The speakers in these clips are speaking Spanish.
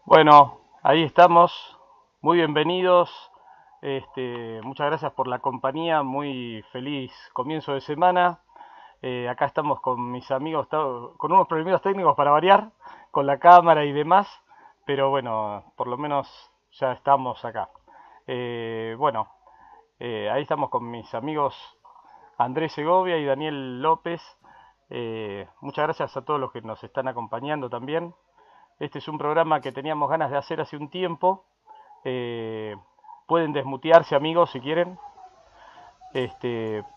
Bueno, ahí estamos. Muy bienvenidos. Muchas gracias por la compañía. Muy feliz comienzo de semana. Acá estamos con mis amigos, con unos problemas técnicos para variar, con la cámara y demás. Pero bueno, por lo menos ya estamos acá. Bueno, ahí estamos con mis amigos Andrés Segovia y Daniel López. Muchas gracias a todos los que nos están acompañando también. Este es un programa que teníamos ganas de hacer hace un tiempo. Eh, Pueden desmutearse, amigos, si quieren.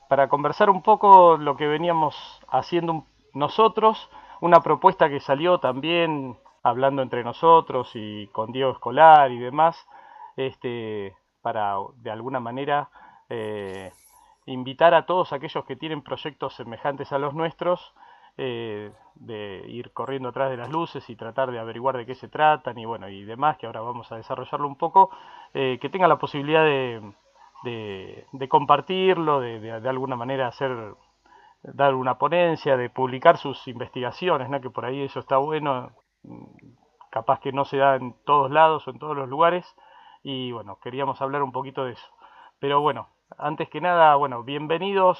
Para conversar un poco lo que veníamos haciendo nosotros. Una propuesta que salió también hablando entre nosotros y con Diego Escolar y demás. Para de alguna manera eh, invitar a todos aquellos que tienen proyectos semejantes a los nuestros, de ir corriendo atrás de las luces y tratar de averiguar de qué se tratan y bueno y demás, que ahora vamos a desarrollarlo un poco, que tengan la posibilidad de compartirlo, de alguna manera dar una ponencia, de publicar sus investigaciones, ¿no? Que por ahí eso está bueno, capaz que no se da en todos lados o en todos los lugares, y bueno, queríamos hablar un poquito de eso. Pero bueno, antes que nada, bueno, bienvenidos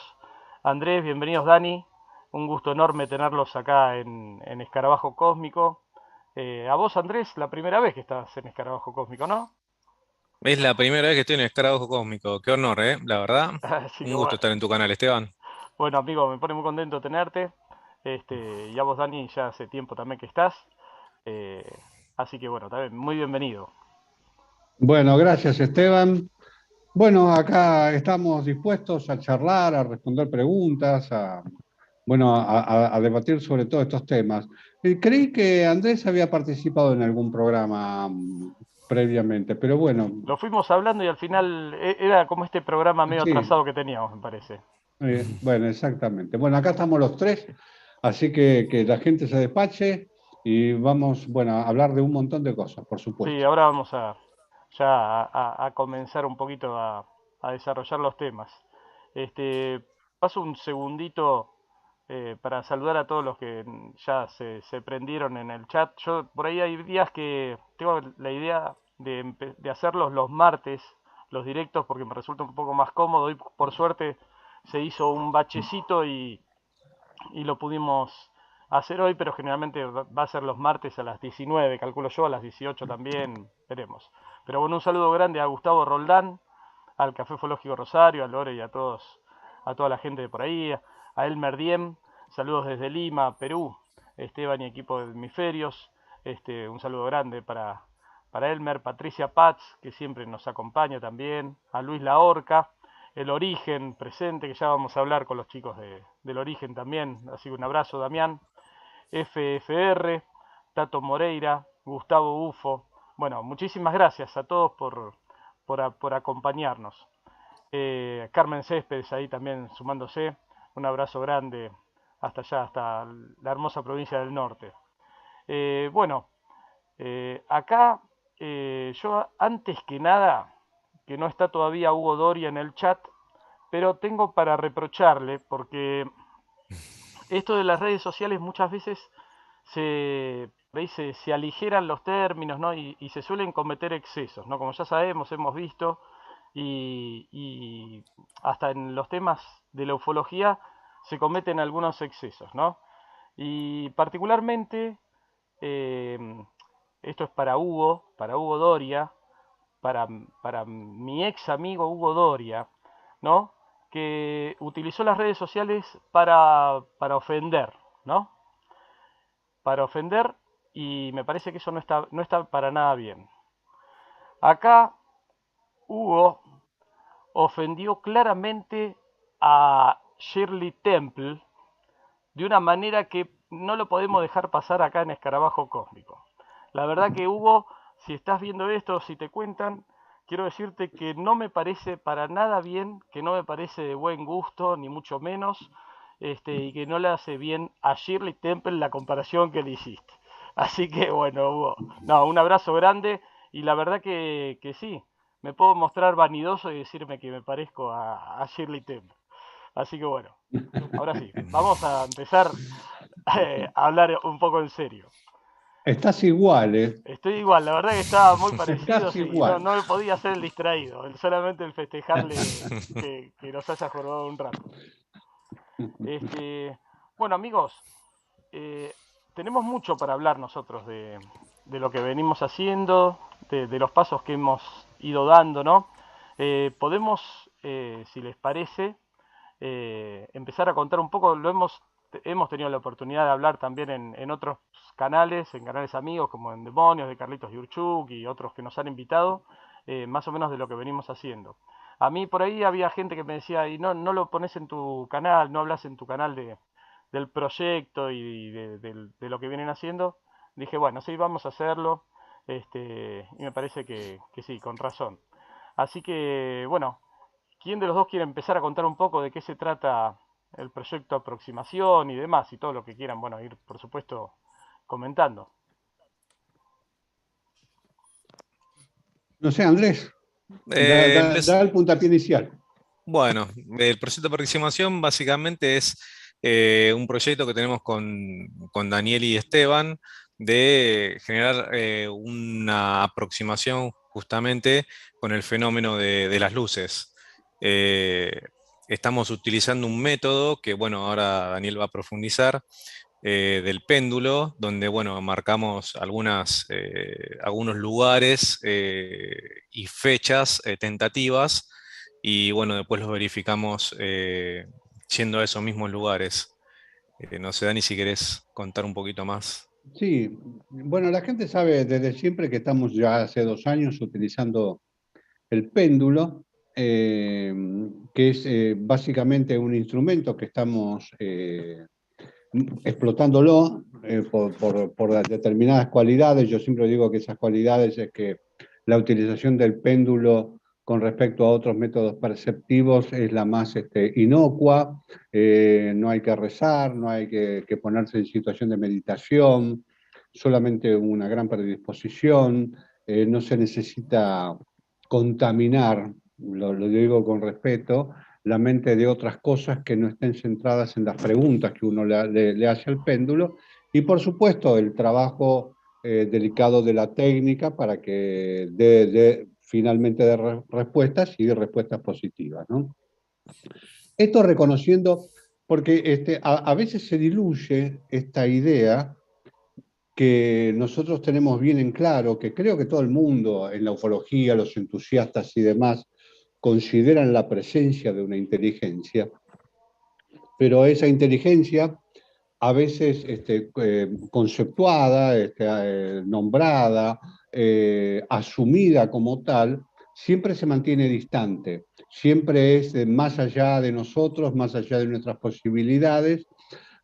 Andrés, bienvenidos Dani, un gusto enorme tenerlos acá en Escarabajo Cósmico. A vos Andrés, la primera vez que estás en Escarabajo Cósmico, ¿no? Es la primera vez que estoy en Escarabajo Cósmico. Qué honor, ¿eh? La verdad. Así que Un gusto bueno, estar en tu canal, Esteban. bueno amigo, me pone muy contento tenerte. Y a vos Dani, ya hace tiempo también que estás. Eh, Así que bueno, también muy bienvenido. Bueno, gracias Esteban. Bueno, acá estamos dispuestos a charlar, a responder preguntas, a debatir sobre todos estos temas. Creí que Andrés había participado en algún programa previamente, pero bueno, Lo fuimos hablando y al final era como este programa medio sí, atrasado que teníamos, me parece. bueno, exactamente. Bueno, acá estamos los tres, así que la gente se despache y vamos, bueno, a hablar de un montón de cosas, por Sí, supuesto. ahora vamos ya a comenzar un poquito a desarrollar los temas. Este, Paso un segundito para saludar a todos los que ya se prendieron en el chat. Yo por ahí hay días que tengo la idea de hacerlos los martes, los directos, porque me resulta un poco más cómodo. Hoy por suerte se hizo un bachecito y lo pudimos hacer hoy, pero generalmente va a ser los martes a las 19, calculo yo, a las 18 también, veremos. Pero bueno, un saludo grande a Gustavo Roldán, al Café Fológico Rosario, a Lore y a todos, a toda la gente de por ahí, a Elmer Diem, saludos desde Lima, Perú, Esteban y equipo de Hemisferios, un saludo grande para Elmer, Patricia Paz, que siempre nos acompaña también, a Luis La Horca, el Origen presente, que ya vamos a hablar con los chicos del Origen también, así que un abrazo Damián, FFR, Tato Moreira, Gustavo Ufo, bueno, muchísimas gracias a todos por acompañarnos. Carmen Céspedes ahí también sumándose, un abrazo grande hasta allá, hasta la hermosa provincia del norte. Bueno, acá yo antes que nada, que no está todavía Hugo Doria en el chat, pero tengo para reprocharle, porque esto de las redes sociales muchas veces se aligeran los términos, ¿no? Y se suelen cometer excesos, ¿no? Como ya sabemos, hemos visto, y hasta en los temas de la ufología se cometen algunos excesos, ¿no? Y particularmente, eh, esto es para Hugo Doria, para, para mi ex amigo Hugo Doria, ¿no? Que utilizó las redes sociales para ofender, ¿no? Para ofender, y me parece que eso no está para nada bien. Acá Hugo ofendió claramente a Shirley Temple de una manera que no lo podemos dejar pasar acá en Escarabajo Cósmico. La verdad que Hugo, si estás viendo esto, si te cuentan, quiero decirte que no me parece para nada bien, que no me parece de buen gusto, ni mucho menos, y que no le hace bien a Shirley Temple la comparación que le hiciste. Así que bueno, Hugo, no, un abrazo grande y la verdad que sí, me puedo mostrar vanidoso y decirme que me parezco a Shirley Temple. Así que bueno, ahora sí, vamos a empezar a hablar un poco en serio. Estás igual, ¿eh? Estoy igual, la verdad que estaba muy parecido, Estás sí, no, igual. no me podía hacer el distraído, solamente el festejarle que nos haya jorobado un rato. Este, bueno, amigos, eh, tenemos mucho para hablar nosotros de lo que venimos haciendo, de los pasos que hemos ido dando, ¿no? Podemos, si les parece, empezar a contar un poco, hemos tenido la oportunidad de hablar también en otros canales, en canales amigos como en Demonios, de Carlitos Yurchuk y otros que nos han invitado, más o menos de lo que venimos haciendo. A mí por ahí había gente que me decía, y no, no lo pones en tu canal, no hablas en tu canal del proyecto y de lo que vienen haciendo. Dije, bueno, sí, vamos a hacerlo, y me parece que sí, con razón. Así que, bueno, ¿quién de los dos quiere empezar a contar un poco de qué se trata el proyecto Aproximación y demás? Y todo lo que quieran, bueno, ir, por supuesto, comentando. No sé, Andrés, Empez- da el puntapié inicial. bueno, el proyecto de aproximación básicamente es un proyecto que tenemos con Daniel y Esteban de generar una aproximación justamente con el fenómeno de las luces. Eh, Estamos utilizando un método que, bueno, ahora Daniel va a profundizar, del péndulo, donde, bueno, marcamos algunos lugares y fechas tentativas, y, bueno, después los verificamos yendo a esos mismos lugares. No sé, Dani, si querés contar un poquito más. Sí, bueno, la gente sabe desde siempre que estamos ya hace 2 años utilizando el péndulo, que es básicamente un instrumento que estamos explotándolo por las determinadas cualidades. Yo siempre digo que esas cualidades es que la utilización del péndulo con respecto a otros métodos perceptivos es la más inocua, no hay que rezar, no hay que ponerse en situación de meditación, solamente una gran predisposición, no se necesita contaminar, lo digo con respeto, la mente de otras cosas que no estén centradas en las preguntas que uno le hace al péndulo, y por supuesto el trabajo delicado de la técnica para que finalmente dé respuestas y de respuestas positivas, ¿no? Esto reconociendo, porque a veces se diluye esta idea que nosotros tenemos bien en claro, que creo que todo el mundo en la ufología, los entusiastas y demás, consideran la presencia de una inteligencia, pero esa inteligencia a veces conceptuada, nombrada, asumida como tal, siempre se mantiene distante, siempre es más allá de nosotros, más allá de nuestras posibilidades,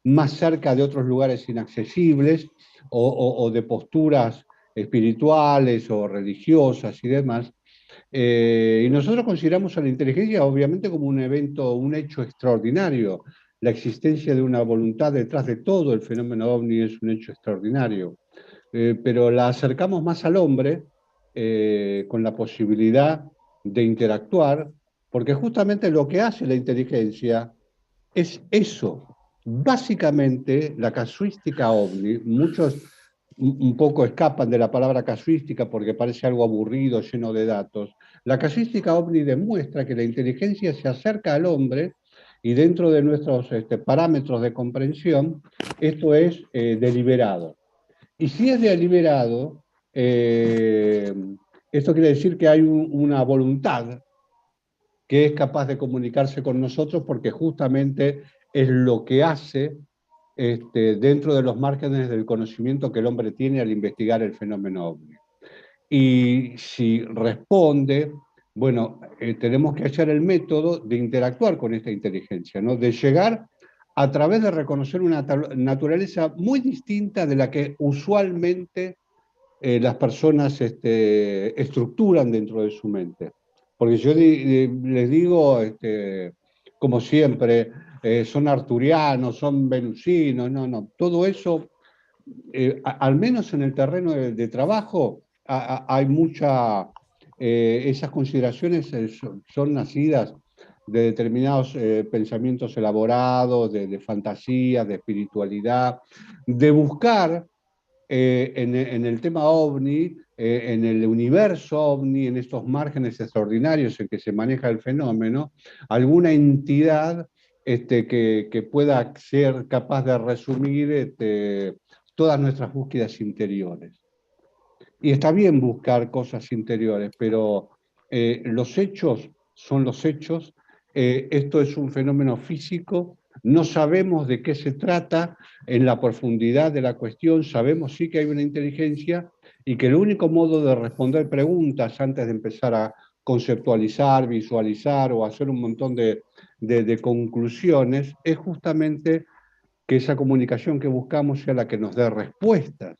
más cerca de otros lugares inaccesibles o de posturas espirituales o religiosas y demás. Y nosotros consideramos a la inteligencia obviamente como un evento, un hecho extraordinario. La existencia de una voluntad detrás de todo el fenómeno ovni es un hecho extraordinario. Pero la acercamos más al hombre con la posibilidad de interactuar, porque justamente lo que hace la inteligencia es eso. Básicamente, la casuística ovni, muchos un poco escapan de la palabra casuística porque parece algo aburrido, lleno de datos. La casuística ovni demuestra que la inteligencia se acerca al hombre y dentro de nuestros parámetros de comprensión, esto es deliberado. Y si es deliberado, esto quiere decir que hay una voluntad que es capaz de comunicarse con nosotros porque justamente es lo que hace dentro de los márgenes del conocimiento que el hombre tiene al investigar el fenómeno ovni. Y si responde, bueno, tenemos que hallar el método de interactuar con esta inteligencia, ¿no? De llegar a través de reconocer una naturaleza muy distinta de la que usualmente las personas estructuran dentro de su mente. Porque yo les digo, como siempre, son arturianos, son venusinos, no, no, todo eso, al menos en el terreno de trabajo, hay mucha, esas consideraciones son nacidas de determinados pensamientos elaborados, de fantasías, de espiritualidad, de buscar en el tema ovni, en el universo ovni, en estos márgenes extraordinarios en que se maneja el fenómeno, alguna entidad que pueda ser capaz de resumir todas nuestras búsquedas interiores. Y está bien buscar cosas interiores, pero los hechos son los hechos. Esto es un fenómeno físico. No sabemos de qué se trata en la profundidad de la cuestión. Sabemos sí que hay una inteligencia y que el único modo de responder preguntas antes de empezar a conceptualizar, visualizar o hacer un montón de conclusiones es justamente que esa comunicación que buscamos sea la que nos dé respuestas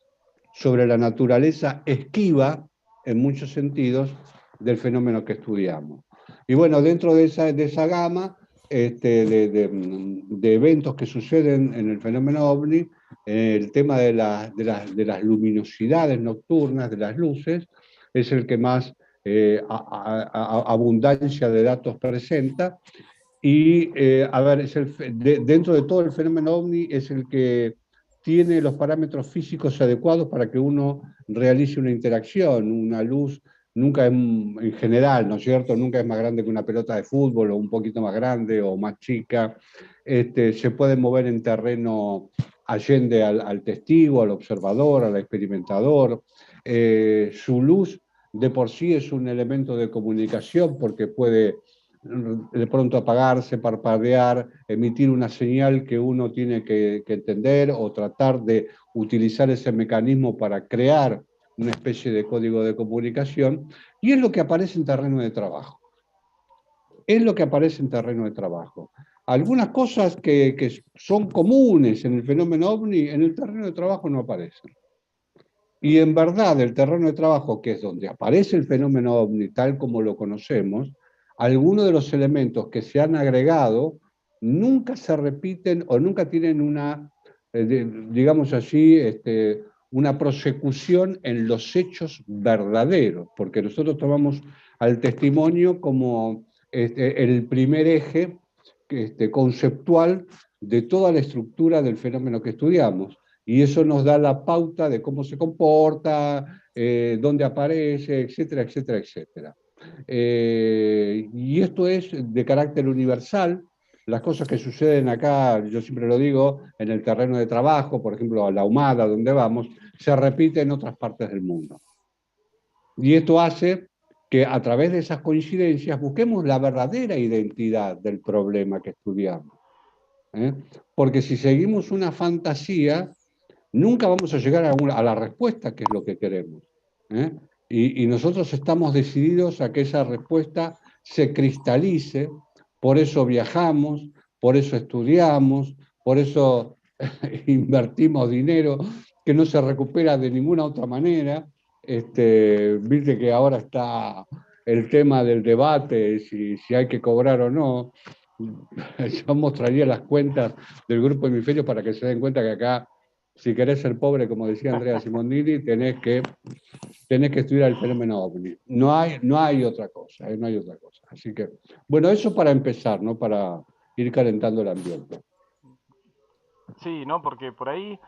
sobre la naturaleza esquiva, en muchos sentidos, del fenómeno que estudiamos. Y bueno, dentro de esa gama de eventos que suceden en el fenómeno OVNI, el tema de las luminosidades nocturnas, de las luces, es el que más abundancia de datos presenta. Y, a ver, dentro de todo el fenómeno OVNI es el que tiene los parámetros físicos adecuados para que uno realice una interacción. Una luz nunca es, en general, ¿no es cierto? Nunca es más grande que una pelota de fútbol o un poquito más grande o más chica. Se puede mover en terreno allende al testigo, al observador, al experimentador. Su luz de por sí es un elemento de comunicación porque puede de pronto apagarse, parpadear, emitir una señal que uno tiene que entender o tratar de utilizar ese mecanismo para crear una especie de código de comunicación, y es lo que aparece en terreno de trabajo. Es lo que aparece en terreno de trabajo. Algunas cosas que son comunes en el fenómeno OVNI, en el terreno de trabajo no aparecen. Y en verdad, el terreno de trabajo, que es donde aparece el fenómeno OVNI tal como lo conocemos, algunos de los elementos que se han agregado nunca se repiten o nunca tienen una, digamos así, una prosecución en los hechos verdaderos, porque nosotros tomamos al testimonio como el primer eje conceptual de toda la estructura del fenómeno que estudiamos. Y eso nos da la pauta de cómo se comporta, dónde aparece, etcétera, etcétera, etcétera. Y esto es de carácter universal. Las cosas que suceden acá, yo siempre lo digo, en el terreno de trabajo, por ejemplo, a la Ahumada, donde vamos, se repite en otras partes del mundo. Y esto hace que a través de esas coincidencias busquemos la verdadera identidad del problema que estudiamos. Porque si seguimos una fantasía, nunca vamos a llegar a la respuesta que es lo que queremos. Y nosotros estamos decididos a que esa respuesta se cristalice, por eso viajamos, por eso estudiamos, por eso invertimos dinero que no se recupera de ninguna otra manera. Viste que ahora está el tema del debate, si hay que cobrar o no. Yo mostraría las cuentas del Grupo Hemisferio para que se den cuenta que acá, si querés ser pobre, como decía Andrea Simondini, tenés que estudiar el fenómeno OVNI. No hay otra cosa, no hay otra cosa. Así que, bueno, eso para empezar, ¿no? Para ir calentando el ambiente. Sí, ¿no? Porque por ahí,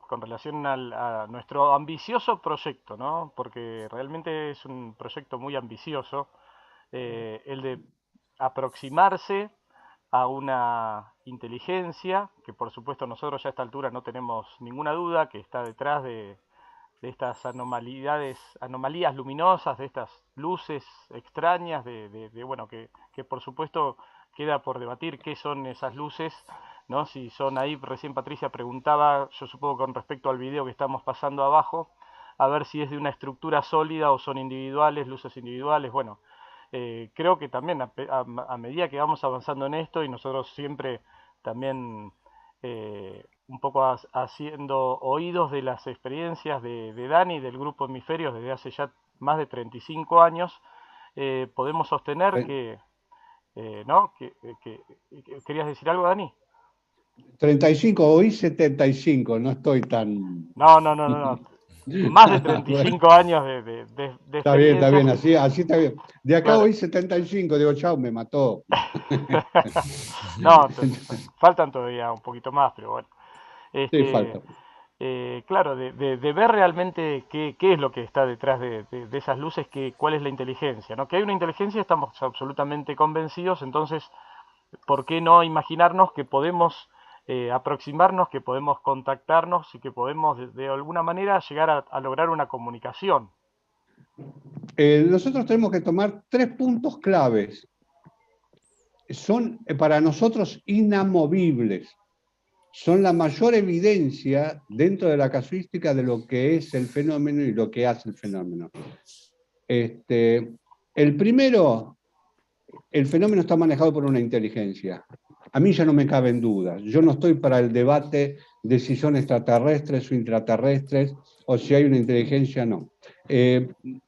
con relación a nuestro ambicioso proyecto, ¿no? Porque realmente es un proyecto muy ambicioso, el de aproximarse a una inteligencia, que por supuesto nosotros ya a esta altura no tenemos ninguna duda que está detrás de estas anomalías luminosas, de estas luces extrañas, bueno, que por supuesto queda por debatir qué son esas luces, ¿no? Si son ahí, recién Patricia preguntaba, yo supongo con respecto al video que estamos pasando abajo, a ver si es de una estructura sólida o son individuales, luces individuales, bueno, creo que también a medida que vamos avanzando en esto y nosotros siempre también un poco haciendo oídos de las experiencias de Dani, del grupo Hemisferios, desde hace ya más de 35 años, podemos sostener que, ¿no? ¿Querías decir algo, Dani? 35, hoy 75, no estoy tan... No, no, no, no, no. Más de Bueno, 35 años de está experiencia. bien, así está bien. De acá Claro. hoy 75, digo, chao, me mató. No, faltan todavía un poquito más, pero bueno. Sí, Este, falta. claro, de ver realmente qué es lo que está detrás de esas luces, cuál es la inteligencia, ¿no? Que hay una inteligencia, estamos absolutamente convencidos, entonces, ¿por qué no imaginarnos que podemos aproximarnos, que podemos contactarnos y que podemos de alguna manera llegar a lograr una comunicación? Nosotros tenemos que tomar 3 puntos claves. Son para nosotros inamovibles. Son la mayor evidencia dentro de la casuística de lo que es el fenómeno y lo que hace el fenómeno. El primero, el fenómeno está manejado por una inteligencia. A mí ya no me caben dudas. Yo no estoy para el debate de si son extraterrestres o intraterrestres, o si hay una inteligencia, no.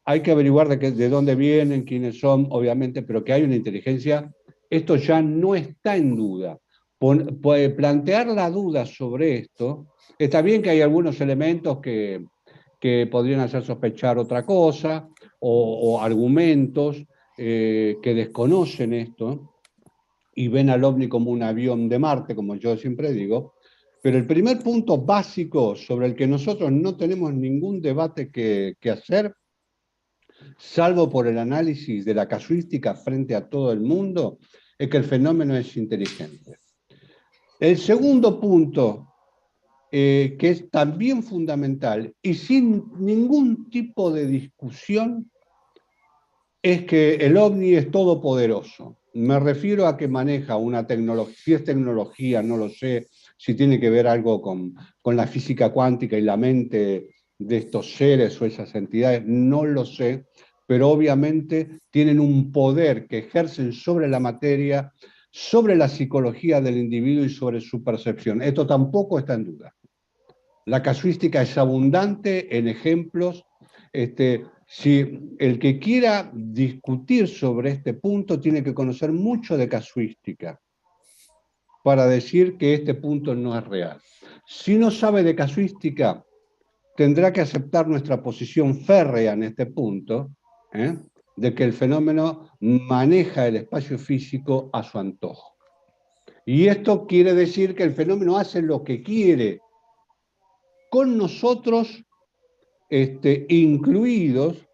Hay que averiguar de dónde vienen, quiénes son, obviamente, pero que hay una inteligencia, esto ya no está en duda. Plantear la duda sobre esto, está bien que hay algunos elementos que podrían hacer sospechar otra cosa, o argumentos que desconocen esto y ven al ovni como un avión de Marte, como yo siempre digo, pero el primer punto básico sobre el que nosotros no tenemos ningún debate que hacer, salvo por el análisis de la casuística frente a todo el mundo, es que el fenómeno es inteligente. El segundo punto, que es también fundamental y sin ningún tipo de discusión, es que el ovni es todopoderoso. Me refiero a que maneja una tecnología, si es tecnología, no lo sé, si tiene que ver algo con la física cuántica y la mente de estos seres o esas entidades, no lo sé, pero obviamente tienen un poder que ejercen sobre la materia, sobre la psicología del individuo y sobre su percepción. Esto tampoco está en duda. La casuística es abundante en ejemplos. Si el que quiera discutir sobre este punto tiene que conocer mucho de casuística para decir que este punto no es real. Si no sabe de casuística, tendrá que aceptar nuestra posición férrea en este punto, de que el fenómeno maneja el espacio físico a su antojo. Y esto quiere decir que el fenómeno hace lo que quiere con nosotros, incluidos,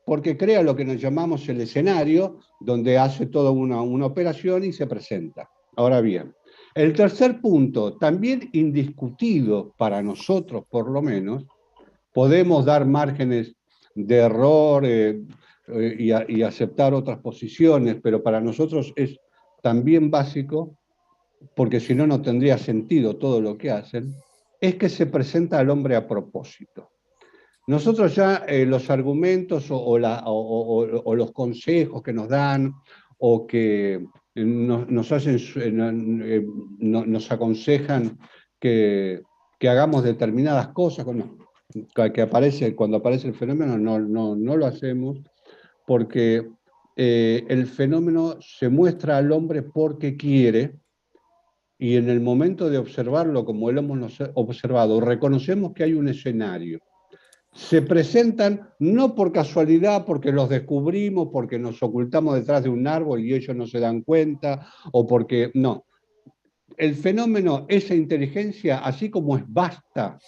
porque crea lo que nos llamamos el escenario, donde hace toda una operación y se presenta. Ahora bien, el tercer punto, también indiscutido para nosotros por lo menos, podemos dar márgenes de error y aceptar otras posiciones, pero para nosotros es también básico, porque si no, no tendría sentido todo lo que hacen, es que se presenta al hombre a propósito. Nosotros ya los argumentos o los consejos que nos dan o que nos hacen, nos aconsejan que hagamos determinadas cosas, cuando aparece el fenómeno no lo hacemos, porque el fenómeno se muestra al hombre porque quiere, y en el momento de observarlo como lo hemos observado, reconocemos que hay un escenario. Se presentan no por casualidad, porque los descubrimos, porque nos ocultamos detrás de un árbol y ellos no se dan cuenta, o porque no. El fenómeno, esa inteligencia, así como es vasta,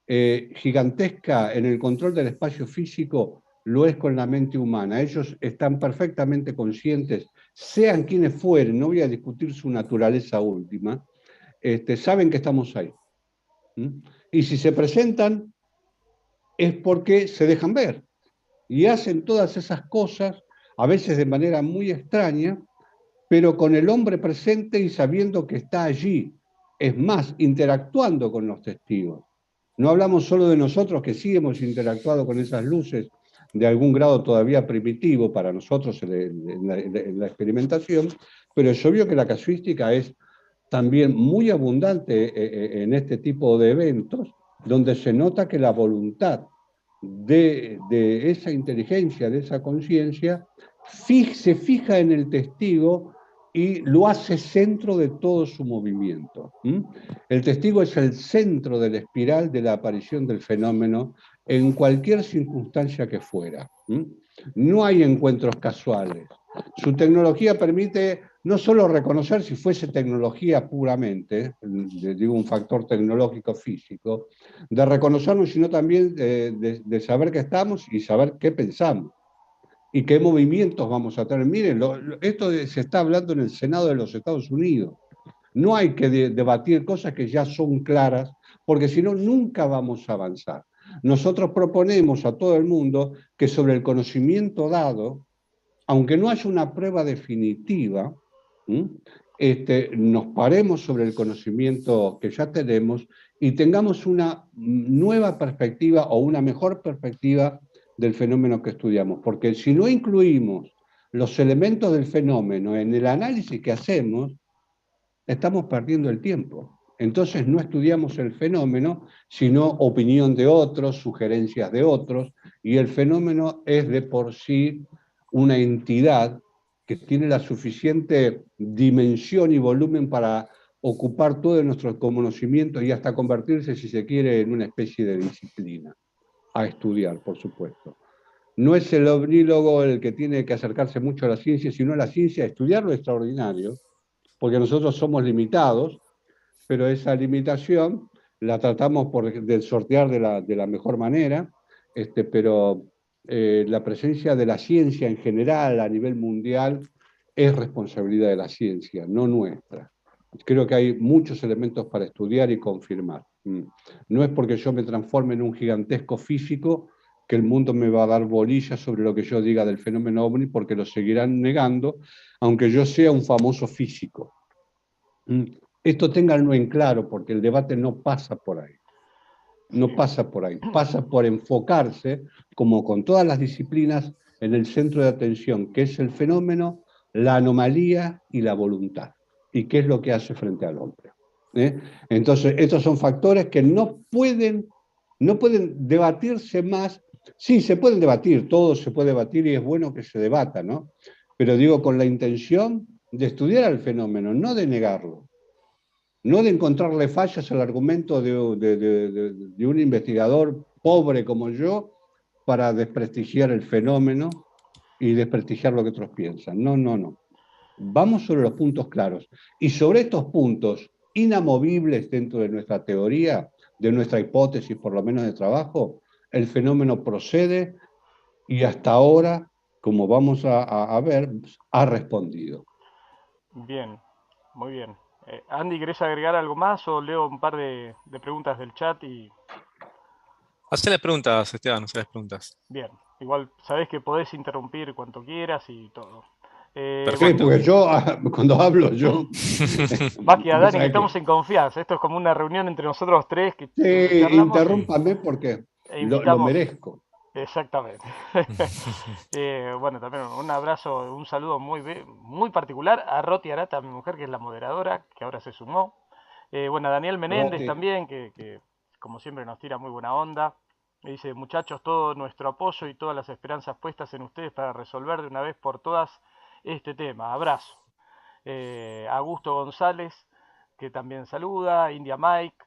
gigantesca en el control del espacio físico, lo es con la mente humana. Ellos están perfectamente conscientes, sean quienes fueren, no voy a discutir su naturaleza última, saben que estamos ahí. Y si se presentan, es porque se dejan ver y hacen todas esas cosas, a veces de manera muy extraña, pero con el hombre presente y sabiendo que está allí. Es más, interactuando con los testigos. No hablamos solo de nosotros, que sí hemos interactuado con esas luces de algún grado todavía primitivo para nosotros en la experimentación, pero es obvio que la casuística es también muy abundante en este tipo de eventos, donde se nota que la voluntad de esa inteligencia, de esa conciencia, se fija en el testigo y lo hace centro de todo su movimiento. El testigo es el centro de la espiral de la aparición del fenómeno en cualquier circunstancia que fuera. No hay encuentros casuales. Su tecnología permite no solo reconocer, si fuese tecnología puramente, digo un factor tecnológico físico, de reconocernos, sino también de saber qué estamos y saber qué pensamos y qué movimientos vamos a tener. Miren, esto se está hablando en el Senado de los Estados Unidos. No hay que debatir cosas que ya son claras, porque si no, nunca vamos a avanzar. Nosotros proponemos a todo el mundo que sobre el conocimiento dado, aunque no haya una prueba definitiva, nos paremos sobre el conocimiento que ya tenemos y tengamos una nueva perspectiva o una mejor perspectiva del fenómeno que estudiamos. Porque si no incluimos los elementos del fenómeno en el análisis que hacemos, estamos perdiendo el tiempo. Entonces no estudiamos el fenómeno, sino opinión de otros, sugerencias de otros, y el fenómeno es de por sí una entidad que tiene la suficiente dimensión y volumen para ocupar todo nuestro conocimiento y hasta convertirse, si se quiere, en una especie de disciplina a estudiar, por supuesto. No es el omnílogo el que tiene que acercarse mucho a la ciencia, sino a la ciencia a estudiar lo extraordinario, porque nosotros somos limitados, pero esa limitación la tratamos de sortear de la mejor manera, pero la presencia de la ciencia en general a nivel mundial es responsabilidad de la ciencia, no nuestra. Creo que hay muchos elementos para estudiar y confirmar. No es porque yo me transforme en un gigantesco físico que el mundo me va a dar bolillas sobre lo que yo diga del fenómeno ovni, porque lo seguirán negando, aunque yo sea un famoso físico. Esto ténganlo en claro, porque el debate no pasa por ahí. No pasa por ahí. Pasa por enfocarse, como con todas las disciplinas, en el centro de atención, que es el fenómeno, la anomalía y la voluntad. Y qué es lo que hace frente al hombre. Entonces, estos son factores que no pueden debatirse más. Sí, se pueden debatir, todo se puede debatir y es bueno que se debata, ¿no? Pero digo, con la intención de estudiar el fenómeno, no de negarlo. No de encontrarle fallas al argumento de un investigador pobre como yo para desprestigiar el fenómeno y desprestigiar lo que otros piensan. No, no, no. Vamos sobre los puntos claros. Y sobre estos puntos inamovibles dentro de nuestra teoría, de nuestra hipótesis, por lo menos de trabajo, el fenómeno procede y hasta ahora, como vamos a ver, ha respondido. Bien, muy bien. Andy, ¿querés agregar algo más o leo un par de preguntas del chat? Hacé las preguntas, Esteban, hacé las preguntas. Bien, igual sabés que podés interrumpir cuanto quieras y todo. Sí, Perfecto. porque yo, cuando hablo, yo... Maki, a Dani, que ¿sabes estamos qué? en confianza. Esto es como una reunión entre nosotros tres que Sí, charlamos interrúmpame porque e lo invitamos. merezco. Exactamente. Bueno, también un abrazo, un saludo muy particular a Roti Arata, mi mujer, que es la moderadora, que ahora se sumó. Bueno, a Daniel Menéndez Roti. también, que como siempre nos tira muy buena onda. Me dice, muchachos, todo nuestro apoyo y todas las esperanzas puestas en ustedes para resolver de una vez por todas este tema. Abrazo. Augusto González, que también saluda. India Mike.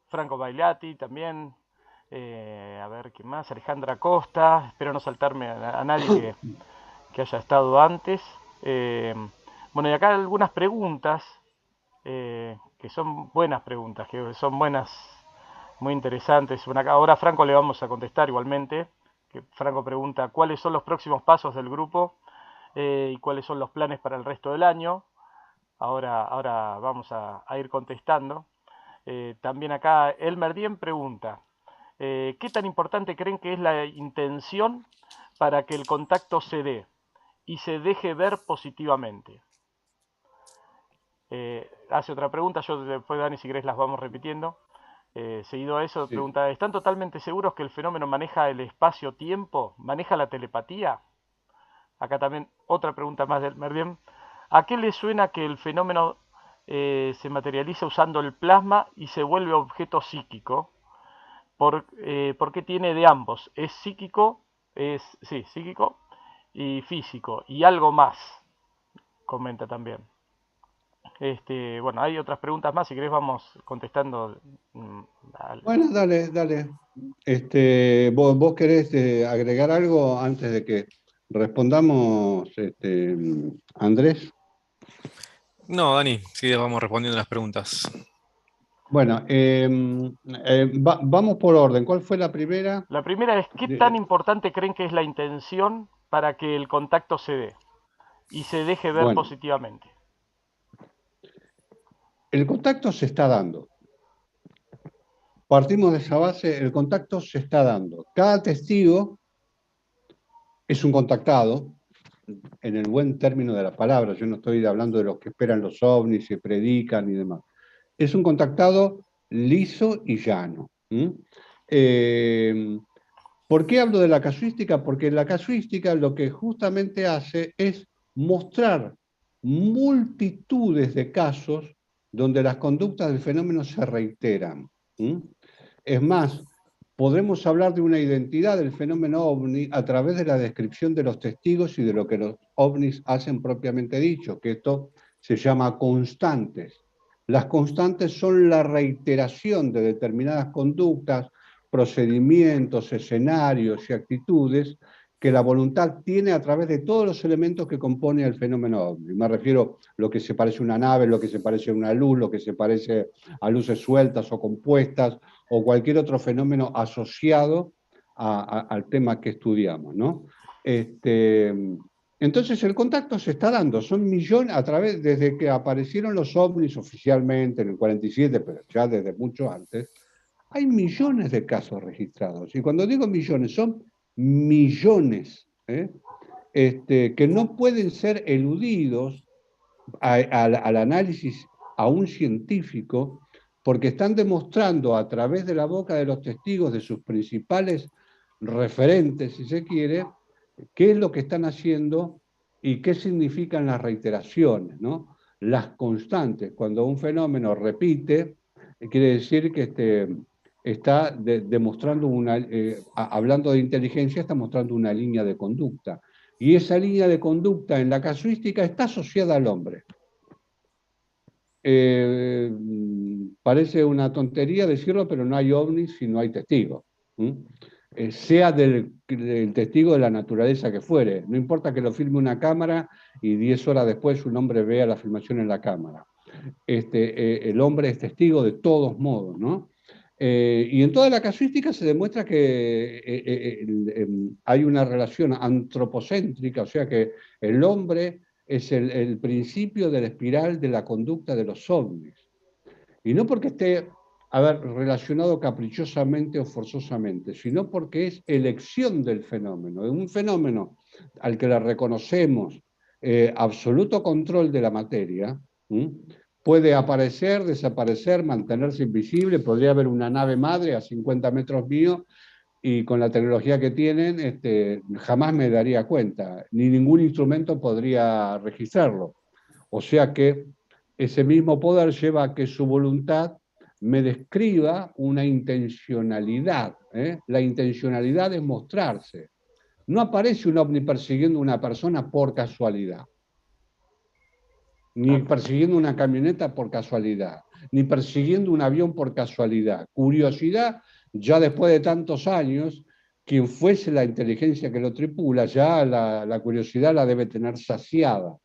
Franco Bailati también. A ver, ¿quién más? Alejandra Costa. Espero no saltarme a nadie que haya estado antes. Bueno, y acá algunas preguntas, que son buenas preguntas, que son buenas, muy interesantes. Ahora a Franco le vamos a contestar igualmente. Que Franco pregunta, ¿cuáles son los próximos pasos del grupo? Y cuáles son los planes para el resto del año. Ahora vamos a ir contestando. También acá Elmer Dien pregunta, ¿qué tan importante creen que es la intención para que el contacto se dé y se deje ver positivamente? Hace otra pregunta, yo después, Dani, si querés las vamos repitiendo. Seguido a eso, Sí. pregunta, ¿están totalmente seguros que el fenómeno maneja el espacio-tiempo? ¿Maneja la telepatía? Acá también otra pregunta más del Merdien. ¿A qué le suena que el fenómeno se materializa usando el plasma y se vuelve objeto psíquico. Porque tiene de ambos. Es psíquico, sí, psíquico y físico. Y algo más, comenta también. Bueno, hay otras preguntas más, si querés vamos contestando. Bueno, dale, dale. ¿Vos querés agregar algo antes de que respondamos, Andrés? No, Dani, sí, vamos respondiendo las preguntas. Bueno, vamos por orden. ¿Cuál fue la primera? La primera es, ¿qué tan importante creen que es la intención para que el contacto se dé y se deje ver Bueno, positivamente? el contacto se está dando. Partimos de esa base, el contacto se está dando. Cada testigo es un contactado, en el buen término de la palabra. Yo no estoy hablando de los que esperan los ovnis, se predican y demás. Es un contactado liso y llano. ¿Por qué hablo de la casuística? Porque la casuística lo que justamente hace es mostrar multitudes de casos donde las conductas del fenómeno se reiteran. Es más, podemos hablar de una identidad del fenómeno ovni a través de la descripción de los testigos y de lo que los ovnis hacen propiamente dicho, que esto se llama constantes. Las constantes son la reiteración de determinadas conductas, procedimientos, escenarios y actitudes que la voluntad tiene a través de todos los elementos que compone el fenómeno ovni. Me refiero a lo que se parece a una nave, lo que se parece a una luz, lo que se parece a luces sueltas o compuestas, o cualquier otro fenómeno asociado al tema que estudiamos, ¿no? Entonces el contacto se está dando, son millones, a través, desde que aparecieron los ovnis oficialmente en el 47, pero ya desde mucho antes, hay millones de casos registrados. Y cuando digo millones, son millones, que no pueden ser eludidos al análisis a un científico, porque están demostrando a través de la boca de los testigos, de sus principales referentes, si se quiere, qué es lo que están haciendo y qué significan las reiteraciones, ¿no? Las constantes. Cuando un fenómeno repite, quiere decir que está demostrando hablando de inteligencia, está mostrando una línea de conducta. Y esa línea de conducta en la casuística está asociada al hombre. Parece una tontería decirlo, pero no hay ovnis si no hay testigos. Sea del testigo de la naturaleza que fuere. No importa que lo filme una cámara y 10 horas después un hombre vea la filmación en la cámara. El hombre es testigo de todos modos, ¿no? Y en toda la casuística se demuestra que hay una relación antropocéntrica, o sea que el hombre es el principio de la espiral de la conducta de los ovnis. Y no porque esté, relacionado caprichosamente o forzosamente, sino porque es elección del fenómeno. Es un fenómeno al que le reconocemos absoluto control de la materia. Puede aparecer, desaparecer, mantenerse invisible, podría haber una nave madre a 50 metros mío y con la tecnología que tienen jamás me daría cuenta, ni ningún instrumento podría registrarlo. O sea que ese mismo poder lleva a que su voluntad me describa una intencionalidad. La intencionalidad es mostrarse. No aparece un ovni persiguiendo a una persona por casualidad, ni persiguiendo una camioneta por casualidad, ni persiguiendo un avión por casualidad. Curiosidad, ya después de tantos años, quien fuese la inteligencia que lo tripula, ya la curiosidad la debe tener saciada,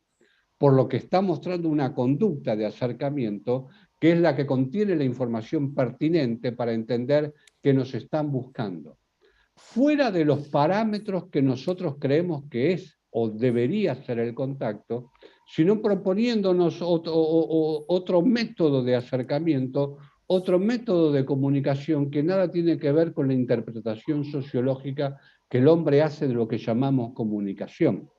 por lo que está mostrando una conducta de acercamiento que es la que contiene la información pertinente para entender que nos están buscando. Fuera de los parámetros que nosotros creemos que es o debería ser el contacto, sino proponiéndonos otro método de acercamiento, otro método de comunicación que nada tiene que ver con la interpretación sociológica que el hombre hace de lo que llamamos comunicación.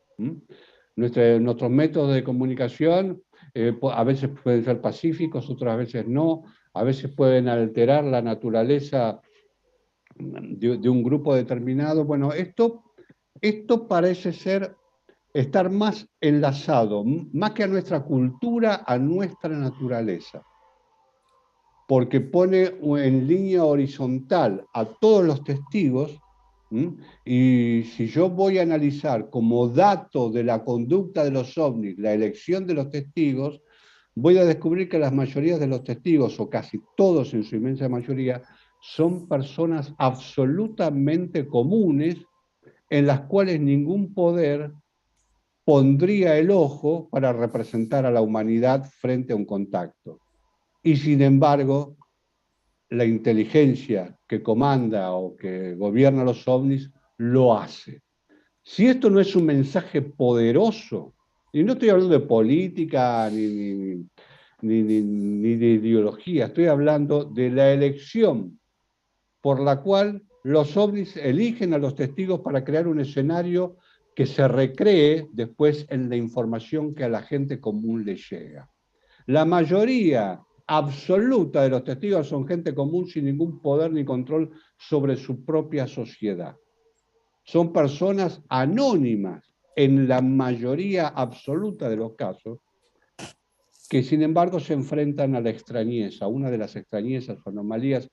Nuestros métodos de comunicación a veces pueden ser pacíficos, otras veces no, a veces pueden alterar la naturaleza de un grupo determinado. Bueno, esto parece ser estar más enlazado, más que a nuestra cultura, a nuestra naturaleza, porque pone en línea horizontal a todos los testigos. Y si yo voy a analizar como dato de la conducta de los ovnis la elección de los testigos, voy a descubrir que las mayorías de los testigos, o casi todos en su inmensa mayoría, son personas absolutamente comunes en las cuales ningún poder pondría el ojo para representar a la humanidad frente a un contacto. Y sin embargo, la inteligencia que comanda o que gobierna los ovnis lo hace. Si esto no es un mensaje poderoso, y no estoy hablando de política ni de ideología, estoy hablando de la elección por la cual los ovnis eligen a los testigos para crear un escenario que se recree después en la información que a la gente común le llega. La mayoría absoluta de los testigos son gente común sin ningún poder ni control sobre su propia sociedad. Son personas anónimas en la mayoría absoluta de los casos, que sin embargo se enfrentan a la extrañeza, una de las extrañezas o anomalías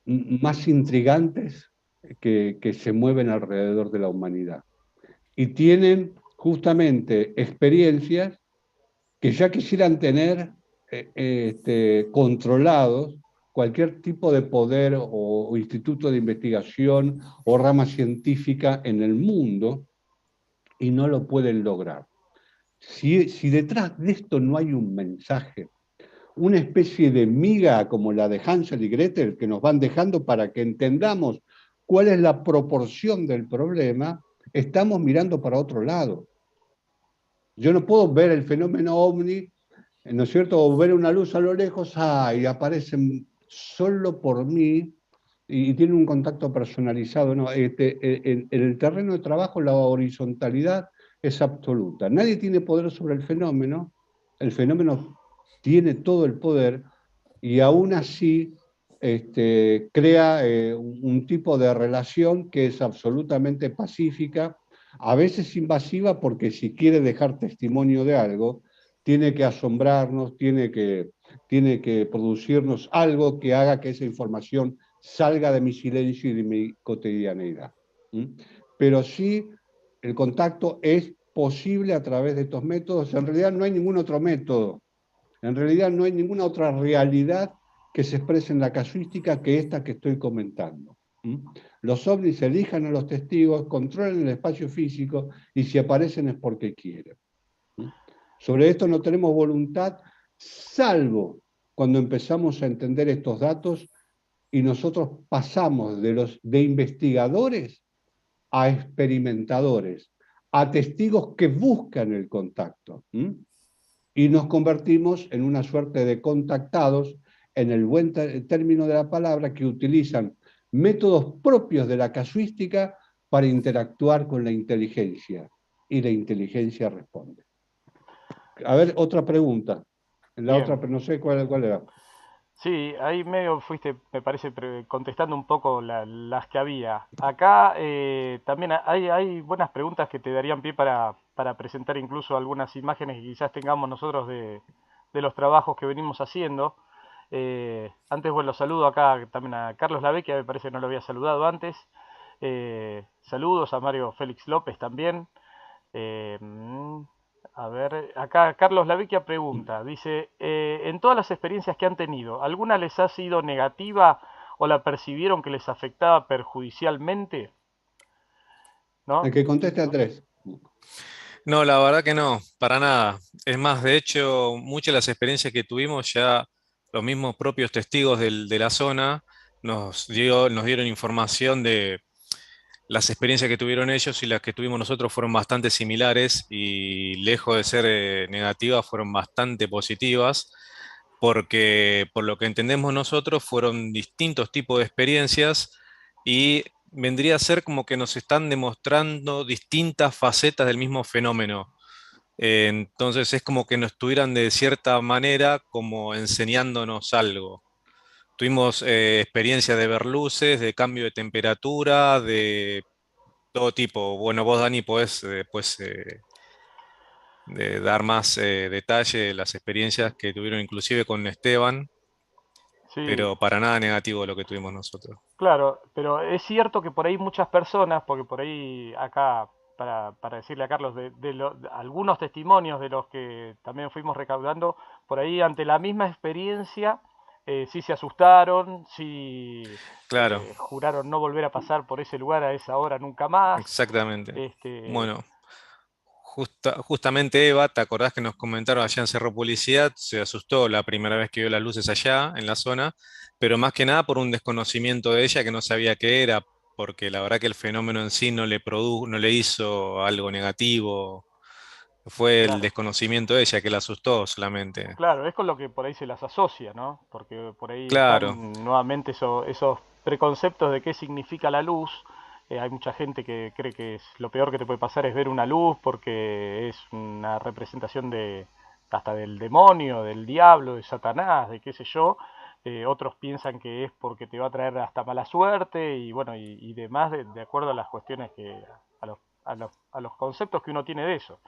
más intrigantes que se mueven alrededor de la humanidad. Y tienen justamente experiencias que ya quisieran tener controlados cualquier tipo de poder o instituto de investigación o rama científica en el mundo, y no lo pueden lograr. Si detrás de esto no hay un mensaje, una especie de miga como la de Hansel y Gretel que nos van dejando para que entendamos cuál es la proporción del problema, estamos mirando para otro lado. Yo no puedo ver el fenómeno ovni, ¿no es cierto? O ver una luz a lo lejos, y aparecen solo por mí y tienen un contacto personalizado. No, en el terreno de trabajo la horizontalidad es absoluta. Nadie tiene poder sobre el fenómeno tiene todo el poder y aún así crea un tipo de relación que es absolutamente pacífica, a veces invasiva, porque si quiere dejar testimonio de algo, tiene que asombrarnos, tiene que producirnos algo que haga que esa información salga de mi silencio y de mi cotidianeidad. Pero sí, el contacto es posible a través de estos métodos. En realidad no hay ningún otro método. En realidad no hay ninguna otra realidad que se exprese en la casuística que esta que estoy comentando. Los ovnis elijan a los testigos, controlan el espacio físico y si aparecen es porque quieren. Sobre esto no tenemos voluntad, salvo cuando empezamos a entender estos datos y nosotros pasamos de investigadores a experimentadores, a testigos que buscan el contacto. Y nos convertimos en una suerte de contactados, en el buen término de la palabra, que utilizan métodos propios de la casuística para interactuar con la inteligencia. Y la inteligencia responde. A ver, otra pregunta. La Bien. otra, pero no sé cuál era. Sí, ahí medio fuiste, me parece, contestando un poco las que había. Acá también hay buenas preguntas que te darían pie para presentar incluso algunas imágenes que quizás tengamos nosotros de los trabajos que venimos haciendo. Antes, bueno, saludo acá también a Carlos Lavecchia, me parece que no lo había saludado antes. Saludos a Mario Félix López también. Eh, mm, a ver, acá Carlos Lavecchia pregunta, dice, en todas las experiencias que han tenido, ¿alguna les ha sido negativa o la percibieron que les afectaba perjudicialmente? El ¿No? que conteste a tres. No, la verdad que no, para nada. Es más, de hecho, muchas de las experiencias que tuvimos ya los mismos propios testigos de la zona nos dieron información de las experiencias que tuvieron ellos y las que tuvimos nosotros fueron bastante similares y lejos de ser negativas, fueron bastante positivas, porque por lo que entendemos nosotros fueron distintos tipos de experiencias y vendría a ser como que nos están demostrando distintas facetas del mismo fenómeno. Entonces es como que nos estuvieran de cierta manera como enseñándonos algo. Tuvimos experiencia de ver luces, de cambio de temperatura, de todo tipo. Bueno, vos, Dani, podés después de dar más detalle de las experiencias que tuvieron inclusive con Esteban, Sí, pero para nada negativo lo que tuvimos nosotros. claro, pero es cierto que por ahí muchas personas, porque por ahí acá, para decirle a Carlos, de algunos testimonios de los que también fuimos recaudando, por ahí ante la misma experiencia, sí se asustaron, sí Claro, juraron no volver a pasar por ese lugar a esa hora nunca más. exactamente. Este, Bueno, justamente Eva, ¿te acordás que nos comentaron allá en Cerro Publicidad? Se asustó la primera vez que vio las luces allá en la zona, pero más que nada por un desconocimiento de ella que no sabía qué era, porque la verdad que el fenómeno en sí no le hizo algo negativo, fue el claro. desconocimiento de ella que la asustó solamente. Claro, es con lo que por ahí se las asocia, ¿no? Porque por ahí Claro, están nuevamente esos preconceptos de qué significa la luz. Hay mucha gente que cree que lo peor que te puede pasar es ver una luz porque es una representación de hasta del demonio, del diablo, de Satanás, de qué sé yo. Otros piensan que es porque te va a traer hasta mala suerte y bueno, y demás de acuerdo a las cuestiones a los conceptos que uno tiene de eso.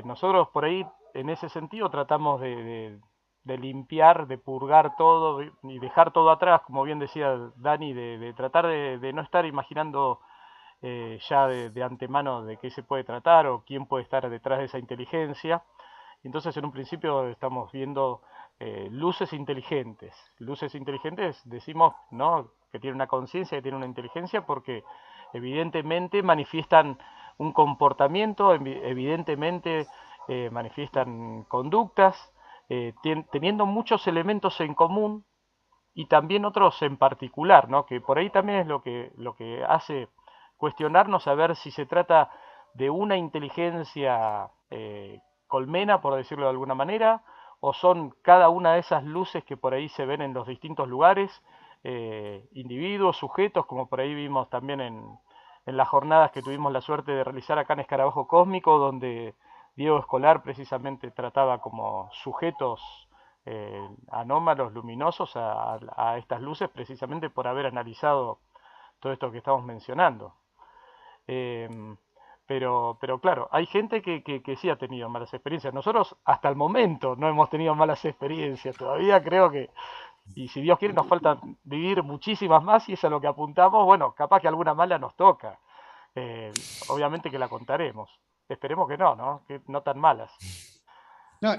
Nosotros por ahí, en ese sentido, tratamos de limpiar, de purgar todo y dejar todo atrás, como bien decía Dani, de tratar de no estar imaginando ya de antemano de qué se puede tratar o quién puede estar detrás de esa inteligencia. Entonces, en un principio estamos viendo luces inteligentes. Luces inteligentes decimos, ¿no?, que tienen una conciencia, que tienen una inteligencia, porque evidentemente manifiestan un comportamiento, evidentemente manifiestan conductas, teniendo muchos elementos en común y también otros en particular, ¿no? Que por ahí también es lo que hace cuestionarnos a ver si se trata de una inteligencia colmena, por decirlo de alguna manera, o son cada una de esas luces que por ahí se ven en los distintos lugares, individuos, sujetos, como por ahí vimos también en las jornadas que tuvimos la suerte de realizar acá en Escarabajo Cósmico, donde Diego Escolar precisamente trataba como sujetos anómalos luminosos a estas luces precisamente por haber analizado todo esto que estamos mencionando. Eh, pero claro, hay gente que sí ha tenido malas experiencias. Nosotros hasta el momento no hemos tenido malas experiencias. Todavía creo que, y si Dios quiere, nos falta vivir muchísimas más y es a lo que apuntamos. Bueno, capaz que alguna mala nos toca. Obviamente que la contaremos. Esperemos que no, ¿no? Que no tan malas. No,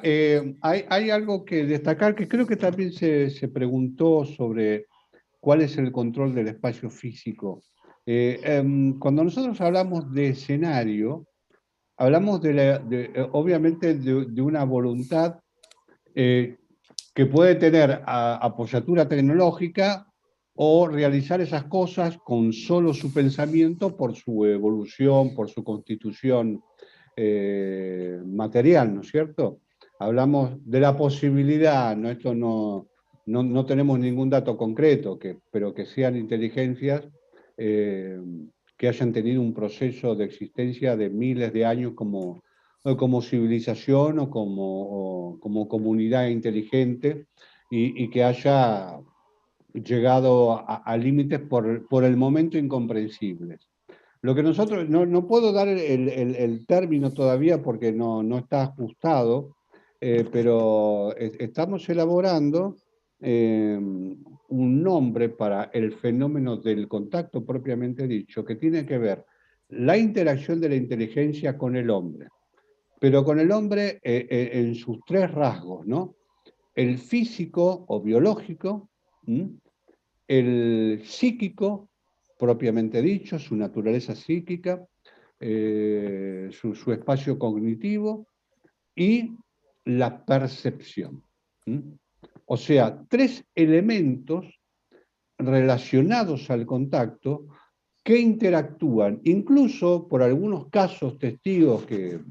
hay algo que destacar que creo que también se preguntó sobre cuál es el control del espacio físico. Cuando nosotros hablamos de escenario, hablamos obviamente de una voluntad eh, que puede tener apoyatura tecnológica o realizar esas cosas con solo su pensamiento por su evolución, por su constitución material, ¿no es cierto? Hablamos de la posibilidad, ¿no? Esto no tenemos ningún dato concreto, pero que sean inteligencias eh, que hayan tenido un proceso de existencia de miles de años como civilización o como comunidad inteligente y que haya llegado a límites por el momento incomprensibles. Lo que nosotros, no puedo dar el término todavía porque no está ajustado, pero estamos elaborando un nombre para el fenómeno del contacto propiamente dicho, que tiene que ver la interacción de la inteligencia con el hombre, pero con el hombre en sus tres rasgos, ¿no? El físico o biológico, ¿m? El psíquico, propiamente dicho, su naturaleza psíquica, su espacio cognitivo y la percepción. O sea, tres elementos relacionados al contacto que interactúan, incluso por algunos casos testigos de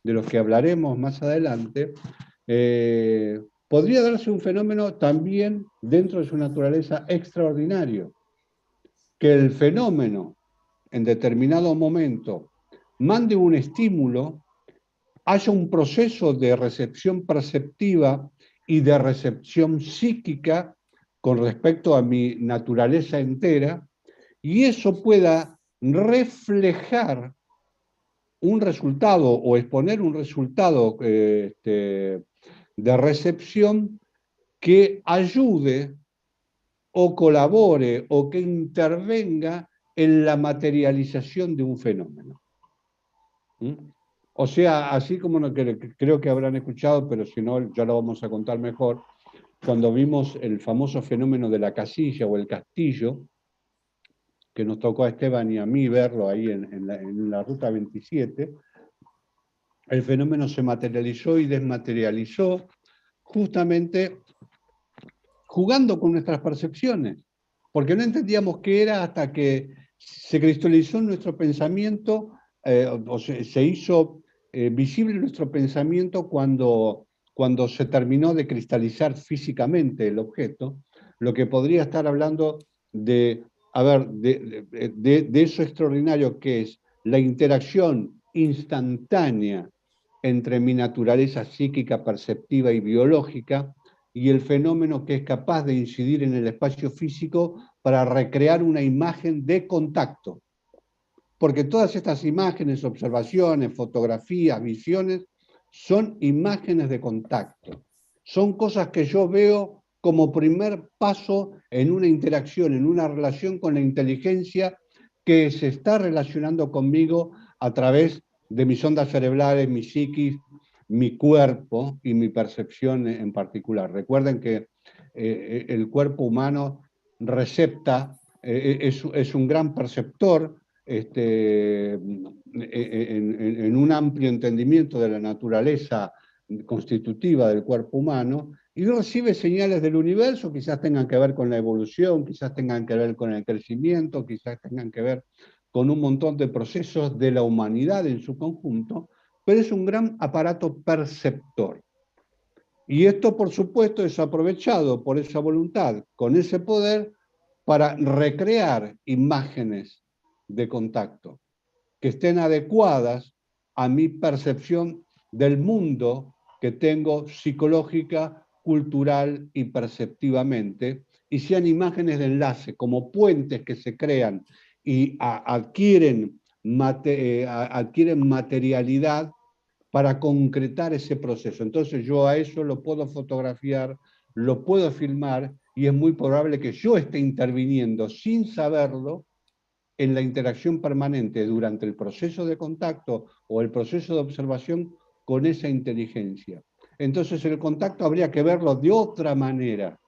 los que hablaremos más adelante, podría darse un fenómeno también dentro de su naturaleza extraordinario, que el fenómeno en determinado momento mande un estímulo, haya un proceso de recepción perceptiva y de recepción psíquica con respecto a mi naturaleza entera, y eso pueda reflejar un resultado o exponer un resultado de recepción que ayude o colabore o que intervenga en la materialización de un fenómeno. ¿Mm? O sea, así como creo que habrán escuchado, pero si no, ya lo vamos a contar mejor, cuando vimos el famoso fenómeno de la casilla o el castillo, que nos tocó a Esteban y a mí verlo ahí en la ruta 27, el fenómeno se materializó y desmaterializó justamente jugando con nuestras percepciones, porque no entendíamos qué era hasta que se cristalizó en nuestro pensamiento, o se hizo visible nuestro pensamiento cuando se terminó de cristalizar físicamente el objeto, lo que podría estar hablando de, a ver, de eso extraordinario que es la interacción instantánea entre mi naturaleza psíquica, perceptiva y biológica, y el fenómeno que es capaz de incidir en el espacio físico para recrear una imagen de contacto. Porque todas estas imágenes, observaciones, fotografías, visiones, son imágenes de contacto. Son cosas que yo veo como primer paso en una interacción, en una relación con la inteligencia que se está relacionando conmigo a través de mis ondas cerebrales, mi psiquis, mi cuerpo y mi percepción en particular. Recuerden que el cuerpo humano recepta, es un gran perceptor, en un amplio entendimiento de la naturaleza constitutiva del cuerpo humano, y recibe señales del universo, quizás tengan que ver con la evolución, quizás tengan que ver con el crecimiento, quizás tengan que ver con un montón de procesos de la humanidad en su conjunto, pero es un gran aparato perceptor. Y esto, por supuesto, es aprovechado por esa voluntad, con ese poder, para recrear imágenes de contacto que estén adecuadas a mi percepción del mundo que tengo psicológica, cultural y perceptivamente, y sean imágenes de enlace, como puentes que se crean y adquieren materialidad para concretar ese proceso. Entonces yo a eso lo puedo fotografiar, lo puedo filmar, y es muy probable que yo esté interviniendo sin saberlo en la interacción permanente durante el proceso de contacto o el proceso de observación con esa inteligencia. Entonces el contacto habría que verlo de otra manera,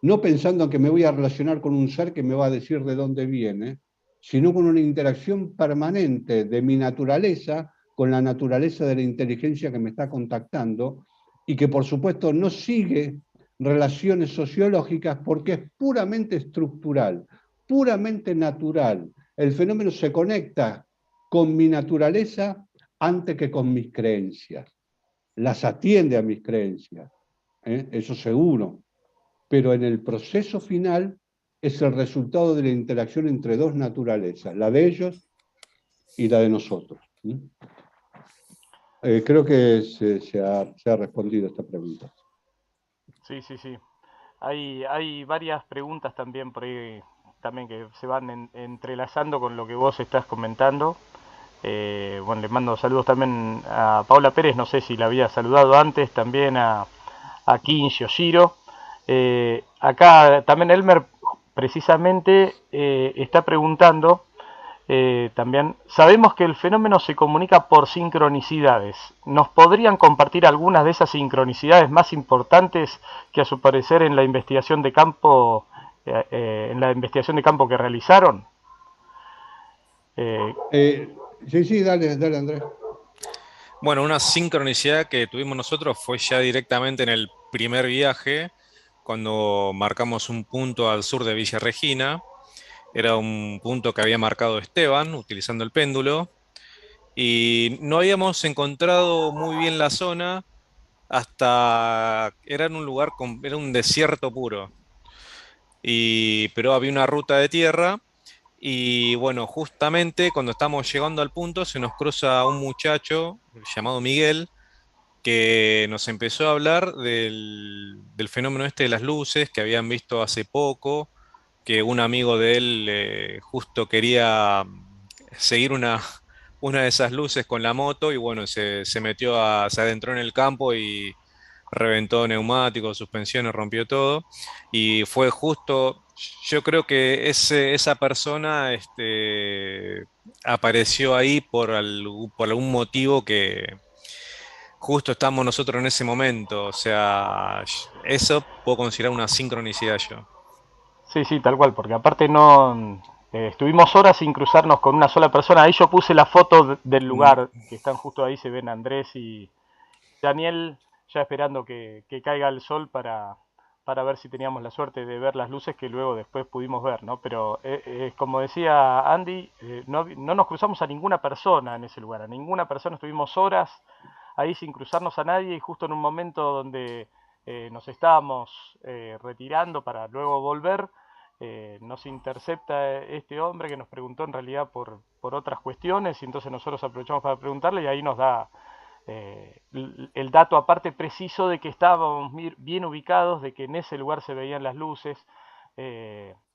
no pensando en que me voy a relacionar con un ser que me va a decir de dónde viene, sino con una interacción permanente de mi naturaleza con la naturaleza de la inteligencia que me está contactando, y que por supuesto no sigue relaciones sociológicas porque es puramente estructural, puramente natural. El fenómeno se conecta con mi naturaleza antes que con mis creencias. Las atiende a mis creencias, eso seguro, pero en el proceso final es el resultado de la interacción entre dos naturalezas, la de ellos y la de nosotros. Creo que se ha respondido esta pregunta. Sí, sí, sí. Hay varias preguntas también por ahí, también que se van entrelazando con lo que vos estás comentando. Bueno, les mando saludos también a Paula Pérez, no sé si la había saludado antes, también a Kim Yoshiro. Acá también Elmer precisamente está preguntando también, sabemos que el fenómeno se comunica por sincronicidades. ¿Nos podrían compartir algunas de esas sincronicidades más importantes que a su parecer en la investigación de campo, que realizaron? Sí, dale, Andrés. Bueno, una sincronicidad que tuvimos nosotros fue ya directamente en el primer viaje, cuando marcamos un punto al sur de Villa Regina. Era un punto que había marcado Esteban utilizando el péndulo, y no habíamos encontrado muy bien la zona hasta era en un lugar era un desierto puro, pero había una ruta de tierra. Y bueno, justamente cuando estamos llegando al punto se nos cruza un muchacho llamado Miguel, que nos empezó a hablar del fenómeno este de las luces que habían visto hace poco, que un amigo de él justo quería seguir una de esas luces con la moto y bueno, se metió se adentró en el campo y reventó neumáticos, suspensiones, rompió todo. Y fue justo, yo creo que esa persona apareció ahí por algún motivo que justo estamos nosotros en ese momento. O sea, eso puedo considerar una sincronicidad yo. Sí, sí, tal cual, porque aparte no estuvimos horas sin cruzarnos con una sola persona. Ahí yo puse la foto del Mm, lugar, que están justo ahí, se ven Andrés y Daniel ya esperando que caiga el sol para ver si teníamos la suerte de ver las luces que luego después pudimos ver, ¿no? Pero como decía Andy, no nos cruzamos a ninguna persona en ese lugar, a ninguna persona, estuvimos horas ahí sin cruzarnos a nadie y justo en un momento donde nos estábamos retirando para luego volver, nos intercepta este hombre que nos preguntó en realidad por otras cuestiones y entonces nosotros aprovechamos para preguntarle y ahí nos da el dato aparte preciso de que estábamos bien ubicados, de que en ese lugar se veían las luces.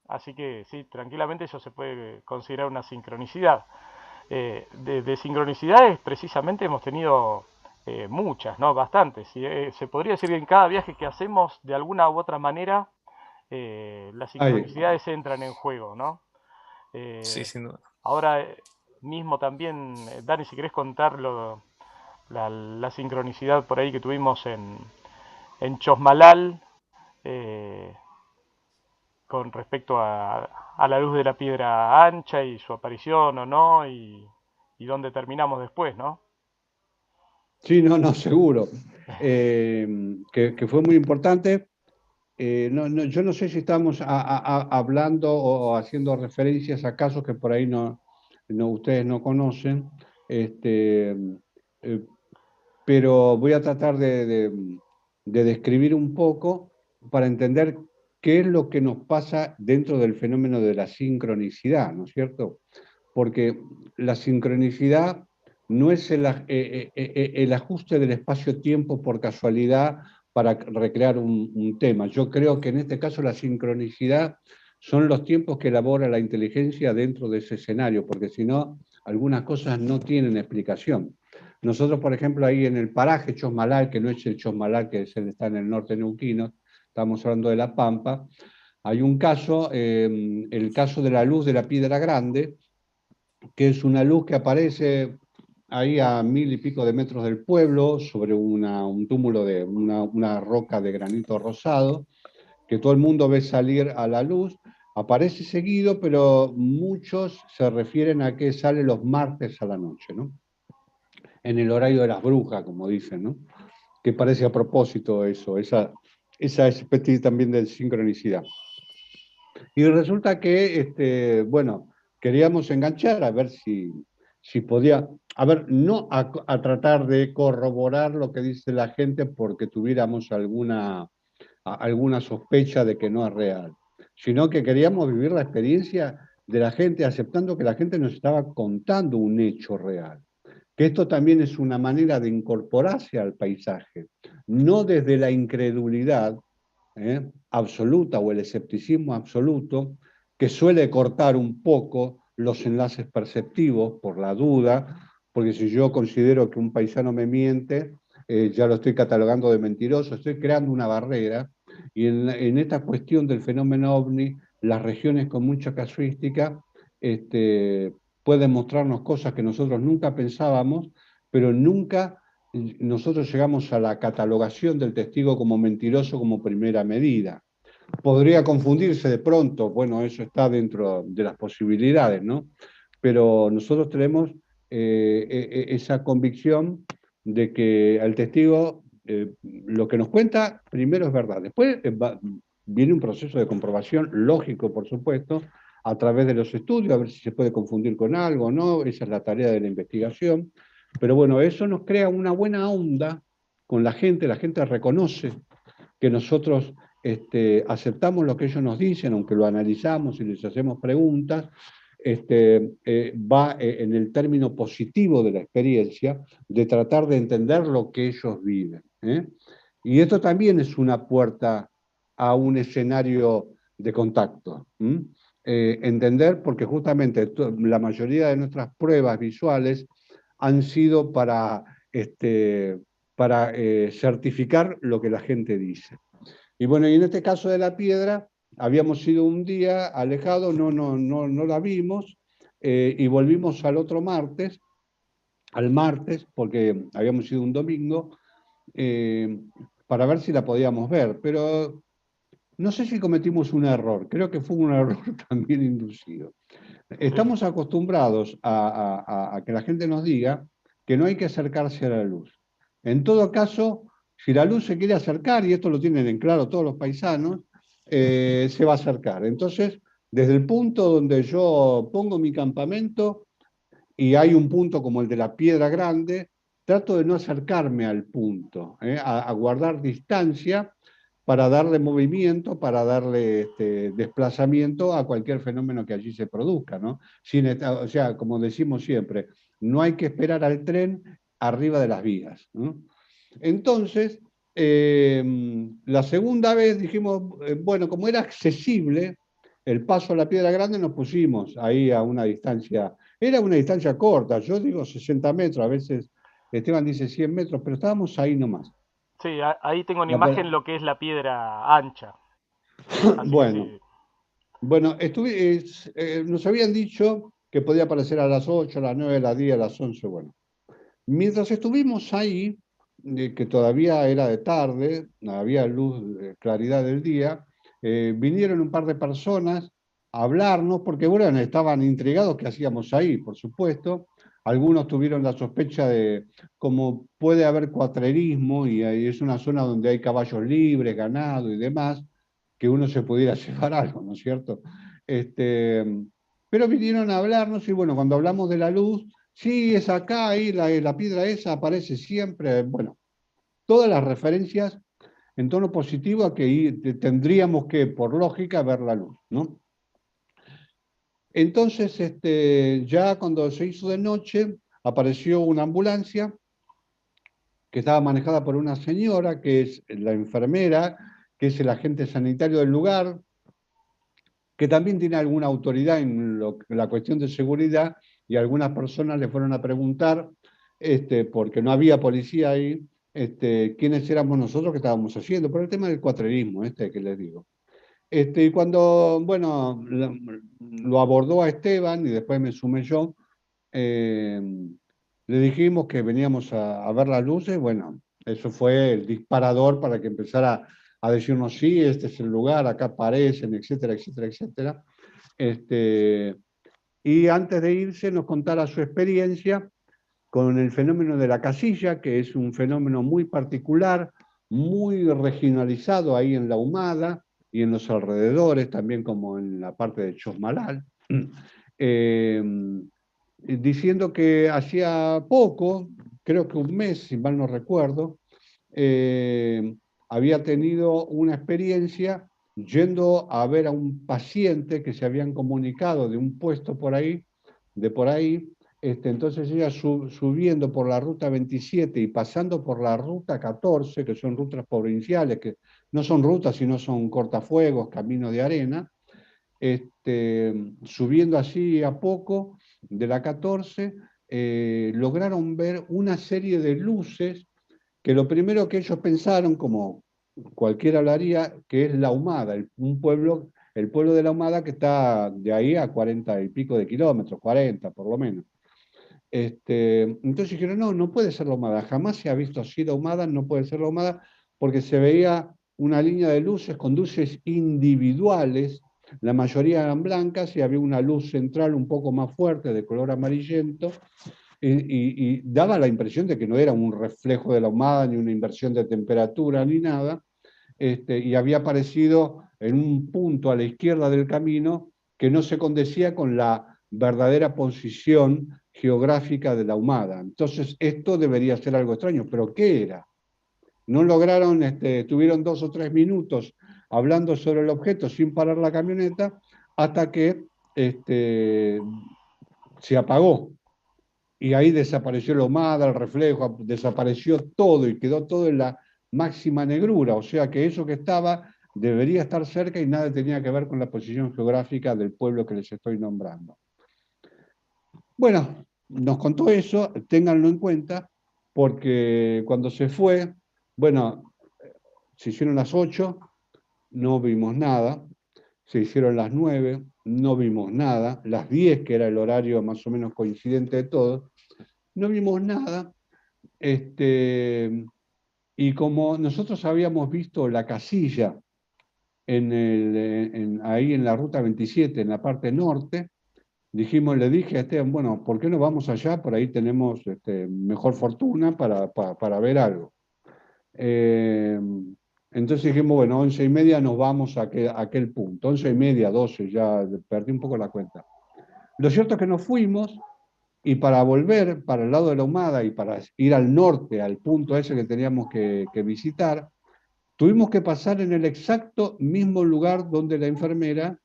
Así que sí, tranquilamente eso se puede considerar una sincronicidad. De sincronicidades precisamente hemos tenido muchas, ¿no? Bastantes. Se podría decir que en cada viaje que hacemos, de alguna u otra manera, las Ay, sincronicidades entran en juego, ¿no? sí, Eh, sin duda. ahora mismo también, Dani, si querés contarlo, la sincronicidad por ahí que tuvimos en Chosmalal eh, con respecto a la luz de la piedra ancha y su aparición o no, y dónde terminamos después, ¿no? sí, no, no, seguro. Que fue muy importante. Yo no sé si estamos hablando o haciendo referencias a casos que por ahí ustedes no conocen, eh, pero voy a tratar de describir un poco para entender qué es lo que nos pasa dentro del fenómeno de la sincronicidad, ¿no es cierto? Porque la sincronicidad no es el ajuste del espacio-tiempo por casualidad para recrear un tema. Yo creo que en este caso la sincronicidad son los tiempos que elabora la inteligencia dentro de ese escenario, porque si no, algunas cosas no tienen explicación. Nosotros, por ejemplo, ahí en el paraje Chosmalal, que no es el Chosmalal que está en el norte neuquino, estamos hablando de La Pampa, hay un caso, el caso de la luz de la Piedra Grande, que es una luz que aparece ahí a 1000 y pico de metros del pueblo, sobre un túmulo de una roca de granito rosado, que todo el mundo ve salir a la luz. Aparece seguido, pero muchos se refieren a que sale los martes a la noche, ¿no? En el horario de las brujas, como dicen, ¿no? Que parece a propósito eso, esa especie también de sincronicidad. Y resulta que, bueno, queríamos enganchar a ver si podía, a ver, no a tratar de corroborar lo que dice la gente porque tuviéramos alguna sospecha de que no es real, sino que queríamos vivir la experiencia de la gente, aceptando que la gente nos estaba contando un hecho real. Que esto también es una manera de incorporarse al paisaje, no desde la incredulidad absoluta o el escepticismo absoluto, que suele cortar un poco los enlaces perceptivos por la duda, porque si yo considero que un paisano me miente, ya lo estoy catalogando de mentiroso, estoy creando una barrera, y en esta cuestión del fenómeno ovni, las regiones con mucha casuística pueden mostrarnos cosas que nosotros nunca pensábamos, pero nunca nosotros llegamos a la catalogación del testigo como mentiroso como primera medida. Podría confundirse de pronto, bueno, eso está dentro de las posibilidades, ¿no? Pero nosotros tenemos esa convicción de que el testigo lo que nos cuenta primero es verdad, después viene un proceso de comprobación lógico, por supuesto, a través de los estudios, a ver si se puede confundir con algo o no, esa es la tarea de la investigación, pero bueno, eso nos crea una buena onda con la gente reconoce que nosotros aceptamos lo que ellos nos dicen, aunque lo analizamos y les hacemos preguntas, va en el término positivo de la experiencia, de tratar de entender lo que ellos viven. Y esto también es una puerta a un escenario de contacto. Entender, porque justamente la mayoría de nuestras pruebas visuales han sido para certificar lo que la gente dice. Y bueno, y en este caso de la piedra, habíamos ido un día alejado, no la vimos, y volvimos al martes, porque habíamos ido un domingo, eh, para ver si la podíamos ver, pero no sé si cometimos un error, creo que fue un error también inducido. Sí, Estamos acostumbrados a que la gente nos diga que no hay que acercarse a la luz. En todo caso, si la luz se quiere acercar, y esto lo tienen en claro todos los paisanos, se va a acercar. Entonces, desde el punto donde yo pongo mi campamento, y hay un punto como el de la Piedra Grande, trato de no acercarme al punto, a guardar distancia para darle movimiento, para darle desplazamiento a cualquier fenómeno que allí se produzca, ¿no? O sea, como decimos siempre, no hay que esperar al tren arriba de las vías, ¿no? Entonces, la segunda vez dijimos, bueno, como era accesible el paso a la Piedra Grande, nos pusimos ahí a una distancia, era una distancia corta, yo digo 60 metros, a veces Esteban dice 100 metros, pero estábamos ahí nomás. sí, ahí tengo en La, imagen lo que es la piedra ancha. Así que bueno, sí, bueno, nos habían dicho que podía aparecer a las 8, a las 9, a las 10, a las 11, bueno. Mientras estuvimos ahí, que todavía era de tarde, había luz, claridad del día, vinieron un par de personas a hablarnos, porque bueno, estaban intrigados qué hacíamos ahí, por supuesto. Algunos tuvieron la sospecha de cómo puede haber cuatrerismo y ahí es una zona donde hay caballos libres, ganado y demás, que uno se pudiera llevar algo, ¿no es cierto? Este, pero vinieron a hablarnos y bueno, cuando hablamos de la luz, sí, es acá, ahí, la piedra esa aparece siempre. Bueno, todas las referencias en tono positivo a que tendríamos que, por lógica, ver la luz, ¿no? Entonces, ya cuando se hizo de noche, apareció una ambulancia que estaba manejada por una señora, que es la enfermera, que es el agente sanitario del lugar, que también tiene alguna autoridad en la cuestión de seguridad, y algunas personas le fueron a preguntar, porque no había policía ahí, quiénes éramos nosotros que estábamos haciendo, por el tema del cuatrerismo, que les digo. Y cuando, bueno, lo abordó a Esteban y después me sumé yo, eh, le dijimos que veníamos a ver las luces, bueno, eso fue el disparador para que empezara a decirnos, sí, este es el lugar, acá aparecen, etcétera, etcétera, etcétera. Este, y antes de irse nos contara su experiencia con el fenómeno de la casilla, que es un fenómeno muy particular, muy regionalizado ahí en la Humada y en los alrededores, también como en la parte de Chosmalal, eh, diciendo que hacía poco, creo que un mes, si mal no recuerdo, había tenido una experiencia yendo a ver a un paciente que se habían comunicado de un puesto por ahí, de por ahí. Entonces ella subiendo por la ruta 27 y pasando por la ruta 14, que son rutas provinciales, que no son rutas, sino son cortafuegos, caminos de arena, subiendo así a poco de la 14, lograron ver una serie de luces que lo primero que ellos pensaron, como cualquiera hablaría, que es la Humada, el pueblo de la Humada que está de ahí a 40 y pico de kilómetros, 40 por lo menos. Entonces dijeron, no, no puede ser la Humada, jamás se ha visto así la Humada, no puede ser la Humada, porque se veía una línea de luces con luces individuales, la mayoría eran blancas y había una luz central un poco más fuerte de color amarillento, y daba la impresión de que no era un reflejo de la humada, ni una inversión de temperatura, ni nada, y había aparecido en un punto a la izquierda del camino que no se condecía con la verdadera posición geográfica de la humada. Entonces, esto debería ser algo extraño, pero ¿qué era? No lograron, tuvieron 2 o 3 minutos hablando sobre el objeto sin parar la camioneta, hasta que se apagó. Y ahí desapareció la humada, el reflejo, desapareció todo y quedó todo en la máxima negrura. O sea que eso que estaba debería estar cerca y nada tenía que ver con la posición geográfica del pueblo que les estoy nombrando. Bueno, nos contó eso, ténganlo en cuenta, porque cuando se fue, bueno, se hicieron las 8, no vimos nada, se hicieron las 9, no vimos nada, las 10, que era el horario más o menos coincidente de todos, no vimos nada, y como nosotros habíamos visto la casilla ahí en la ruta 27, en la parte norte, le dije a Esteban, bueno, ¿por qué no vamos allá? Por ahí tenemos mejor fortuna para ver algo. Eh, entonces dijimos, bueno, 11:30 nos vamos a aquel punto, 11:30, 12, ya perdí un poco la cuenta. Lo cierto es que nos fuimos y para volver para el lado de la Humada y para ir al norte, al punto ese que teníamos que visitar, tuvimos que pasar en el exacto mismo lugar donde la enfermera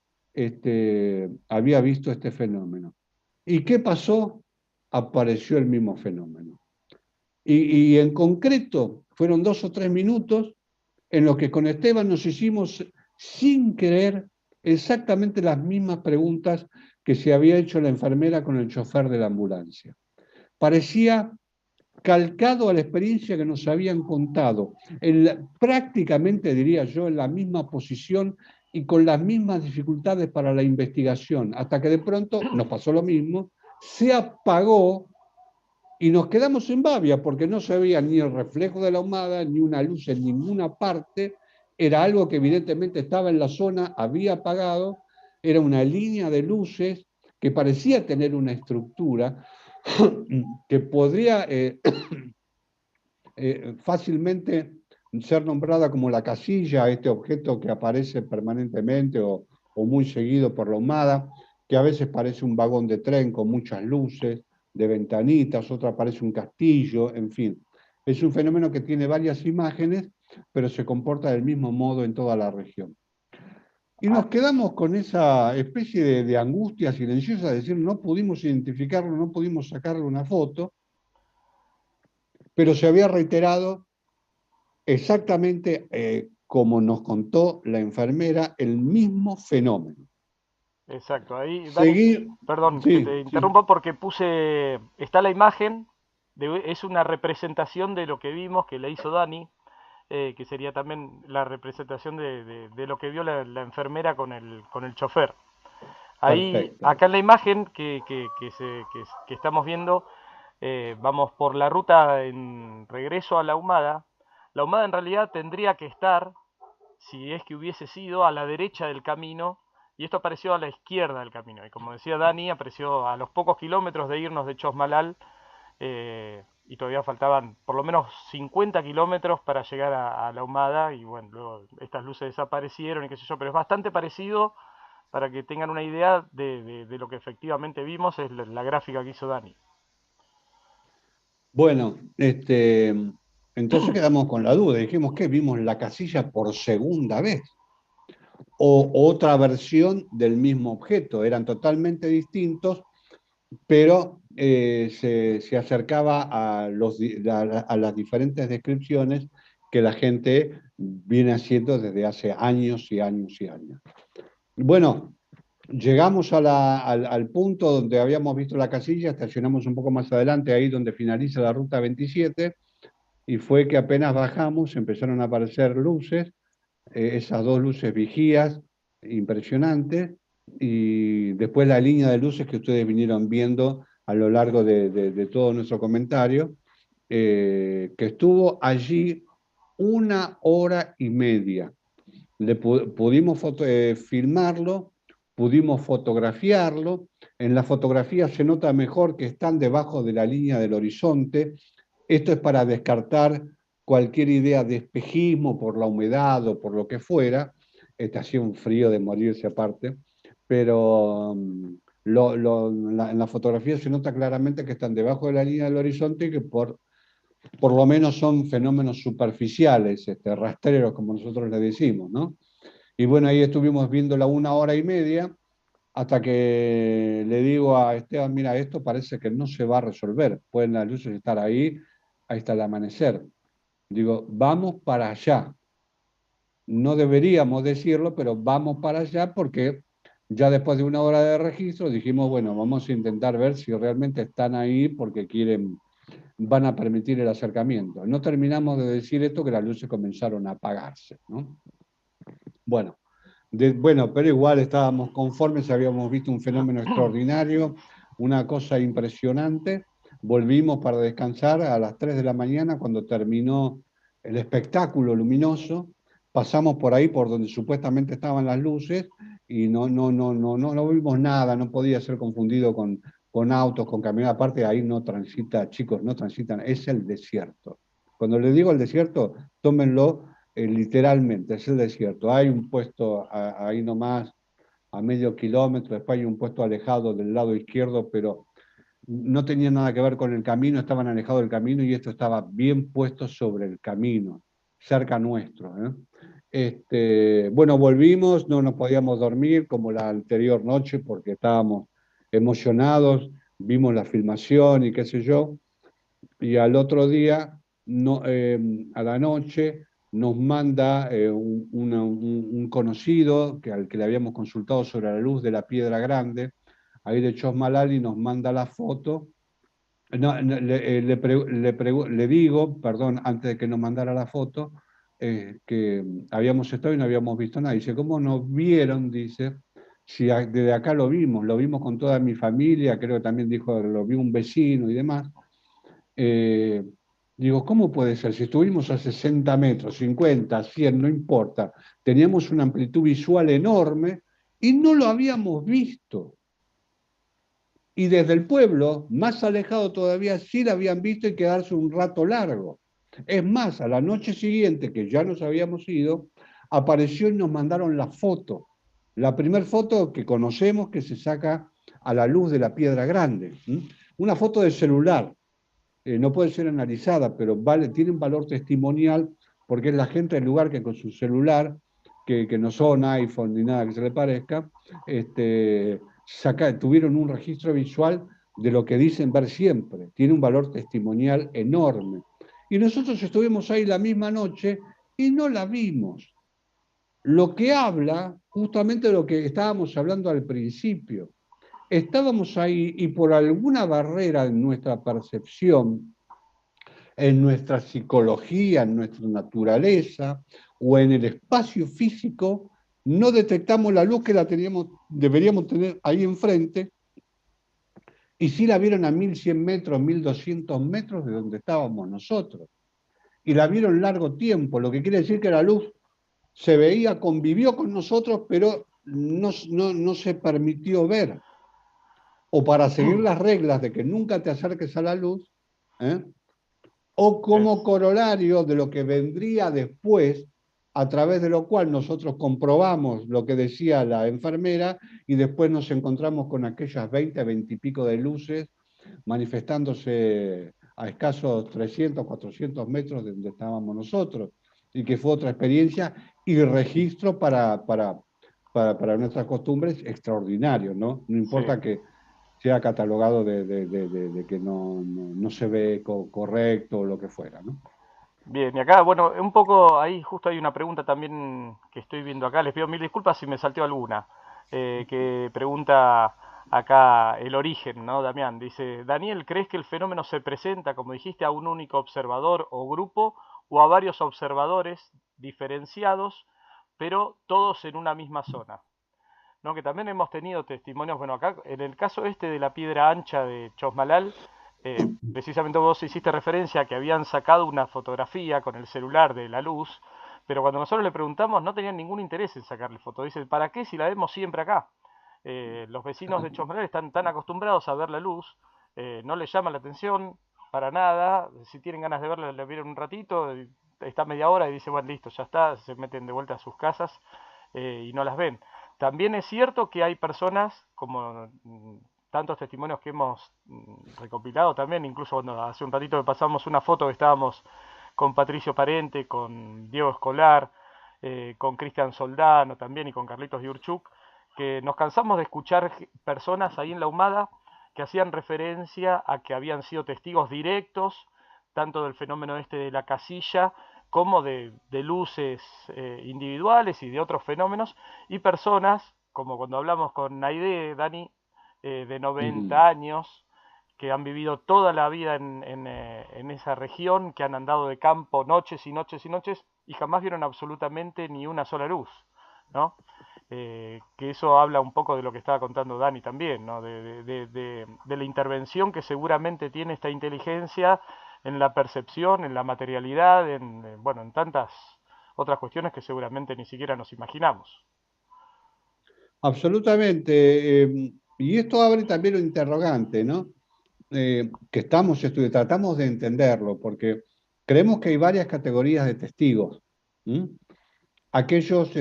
había visto este fenómeno. ¿Y qué pasó? Apareció el mismo fenómeno. Y en concreto, fueron 2 o 3 minutos en los que con Esteban nos hicimos, sin querer, exactamente las mismas preguntas que se había hecho la enfermera con el chofer de la ambulancia. Parecía calcado a la experiencia que nos habían contado, prácticamente, diría yo, en la misma posición y con las mismas dificultades para la investigación, hasta que de pronto nos pasó lo mismo, se apagó y nos quedamos en babia porque no se veía ni el reflejo de la humada, ni una luz en ninguna parte, era algo que evidentemente estaba en la zona, había apagado, era una línea de luces que parecía tener una estructura que podría fácilmente ser nombrada como la casilla, este objeto que aparece permanentemente o muy seguido por la humada, que a veces parece un vagón de tren con muchas luces, de ventanitas, otra parece un castillo, en fin. Es un fenómeno que tiene varias imágenes, pero se comporta del mismo modo en toda la región. Y nos quedamos con esa especie de angustia silenciosa, de decir, no pudimos identificarlo, no pudimos sacarle una foto, pero se había reiterado exactamente como nos contó la enfermera, el mismo fenómeno. Exacto, ahí, Dani, Seguir, perdón que sí, te sí, interrumpo porque está la imagen, es una representación de lo que vimos que le hizo Dani, que sería también la representación de lo que vio la enfermera con el chofer. Ahí, perfecto. acá en la imagen que estamos viendo, vamos por la ruta en regreso a la Humada. La Humada en realidad tendría que estar, si es que hubiese sido, a la derecha del camino, y esto apareció a la izquierda del camino. Y como decía Dani, apareció a los pocos kilómetros de irnos de Chosmalal, y todavía faltaban por lo menos 50 kilómetros para llegar a la Humada, y bueno, luego estas luces desaparecieron y qué sé yo, pero es bastante parecido para que tengan una idea de lo que efectivamente vimos, es la gráfica que hizo Dani. Bueno, entonces quedamos con la duda, dijimos que vimos la casilla por segunda vez, o otra versión del mismo objeto, eran totalmente distintos, pero se acercaba a las diferentes descripciones que la gente viene haciendo desde hace años y años y años. Bueno, llegamos al punto donde habíamos visto la casilla, estacionamos un poco más adelante, ahí donde finaliza la ruta 27, y fue que apenas bajamos empezaron a aparecer luces, esas 2 luces vigías impresionantes, y después la línea de luces que ustedes vinieron viendo a lo largo de todo nuestro comentario, que estuvo allí 1 hora y media. Pudimos filmarlo, pudimos fotografiarlo. En la fotografía se nota mejor que están debajo de la línea del horizonte. Esto es para descartar cualquier idea de espejismo por la humedad o por lo que fuera. Hacía un frío de morirse aparte, pero en la fotografía se nota claramente que están debajo de la línea del horizonte y que por lo menos son fenómenos superficiales, rastreros, como nosotros le decimos, ¿no? Y bueno, ahí estuvimos viéndola 1 hora y media, hasta que le digo a Esteban, mira, esto parece que no se va a resolver, pueden las luces estar ahí hasta el amanecer. Digo, vamos para allá. No deberíamos decirlo, pero vamos para allá porque Ya después de una hora de registro dijimos, bueno, vamos a intentar ver si realmente están ahí porque van a permitir el acercamiento. No terminamos de decir esto que las luces comenzaron a apagarse, ¿no? Bueno, bueno, pero igual estábamos conformes, habíamos visto un fenómeno extraordinario, una cosa impresionante. Volvimos para descansar a las 3 de la mañana cuando terminó el espectáculo luminoso. Pasamos por ahí, por donde supuestamente estaban las luces, y no vimos nada, no podía ser confundido con autos, con camiones. Aparte, ahí no transita, chicos, no transitan, es el desierto. Cuando le digo el desierto, tómenlo literalmente, es el desierto. Hay un puesto ahí nomás, a medio kilómetro, después hay un puesto alejado del lado izquierdo, pero no tenía nada que ver con el camino, estaban alejados del camino y esto estaba bien puesto sobre el camino, cerca nuestro. Bueno, volvimos, no nos podíamos dormir como la anterior noche porque estábamos emocionados, vimos la filmación y qué sé yo, y al otro día, no, a la noche, nos manda un conocido al que le habíamos consultado sobre la luz de la Piedra Grande, ahí de Chosmalal, nos manda la foto. No, no, le digo, perdón, antes de que nos mandara la foto, que habíamos estado y no habíamos visto nada. Dice, ¿cómo nos vieron? Dice, si desde acá lo vimos con toda mi familia, creo que también dijo, lo vio un vecino y demás. Eh, Digo, ¿cómo puede ser? Si estuvimos a 60 metros, 50, 100, no importa, teníamos una amplitud visual enorme y no lo habíamos visto. Y desde el pueblo, más alejado todavía, sí la habían visto y quedarse un rato largo. Es más, a la noche siguiente, que ya nos habíamos ido, apareció y nos mandaron la foto. La primera foto que conocemos que se saca a la luz de la Piedra Grande. Una foto de celular. No puede ser analizada, pero tiene un valor testimonial porque es la gente del lugar que con su celular, que no son iPhone ni nada que se le parezca, tuvieron un registro visual de lo que dicen ver siempre. Tiene un valor testimonial enorme. Y nosotros estuvimos ahí la misma noche y no la vimos. Lo que habla justamente de lo que estábamos hablando al principio. Estábamos ahí y por alguna barrera en nuestra percepción, en nuestra psicología, en nuestra naturaleza o en el espacio físico, no detectamos la luz que deberíamos tener ahí enfrente, y sí la vieron a 1100 metros, 1200 metros de donde estábamos nosotros. Y la vieron largo tiempo, lo que quiere decir que la luz se veía, convivió con nosotros, pero no se permitió ver. O para seguir las reglas de que nunca te acerques a la luz, ¿eh? O como corolario de lo que vendría después, a través de lo cual nosotros comprobamos lo que decía la enfermera y después nos encontramos con aquellas 20, 20 y pico de luces manifestándose a escasos 300, 400 metros de donde estábamos nosotros, y que fue otra experiencia y registro para nuestras costumbres extraordinario, ¿no? No Sí. importa que sea catalogado de que no se ve correcto o lo que fuera, ¿no? Bien, y acá, bueno, un poco ahí justo hay una pregunta también que estoy viendo acá. Les pido mil disculpas si me salteó alguna. Que pregunta acá el origen, ¿no, Damián? Dice, Daniel, ¿crees que el fenómeno se presenta, como dijiste, a un único observador o grupo o a varios observadores diferenciados, pero todos en una misma zona? ¿No? Que también hemos tenido testimonios, bueno, acá en el caso este de la piedra ancha de Chosmalal, precisamente vos hiciste referencia a que habían sacado una fotografía con el celular de la luz, pero cuando nosotros le preguntamos no tenían ningún interés en sacarle foto. Dicen, ¿para qué si la vemos siempre acá? Los vecinos de Chosmalal están tan acostumbrados a ver la luz, no les llama la atención para nada, si tienen ganas de verla, la vieron un ratito, está media hora y dice, bueno, listo, ya está, se meten de vuelta a sus casas y no las ven. También es cierto que hay personas, como tantos testimonios que hemos recopilado también, incluso cuando hace un ratito que pasamos una foto que estábamos con Patricio Parente, con Diego Escolar, con Cristian Soldano también y con Carlitos Yurchuk, que nos cansamos de escuchar personas ahí en la Humada que hacían referencia a que habían sido testigos directos tanto del fenómeno este de la casilla como de luces individuales y de otros fenómenos, y personas como cuando hablamos con Naide, Dani, de 90 Ujú. años, que han vivido toda la vida en esa región, que han andado de campo noches y noches y noches y jamás vieron absolutamente ni una sola luz, ¿no? Que eso habla un poco de lo que estaba contando Dani también, ¿no? De la intervención que seguramente tiene esta inteligencia en la percepción, en la materialidad, bueno, en tantas otras cuestiones que seguramente ni siquiera nos imaginamos. Absolutamente. Y esto abre también un interrogante, ¿no? Que estamos estudiando, tratamos de entenderlo, porque creemos que hay varias categorías de testigos. ¿M? Aquellos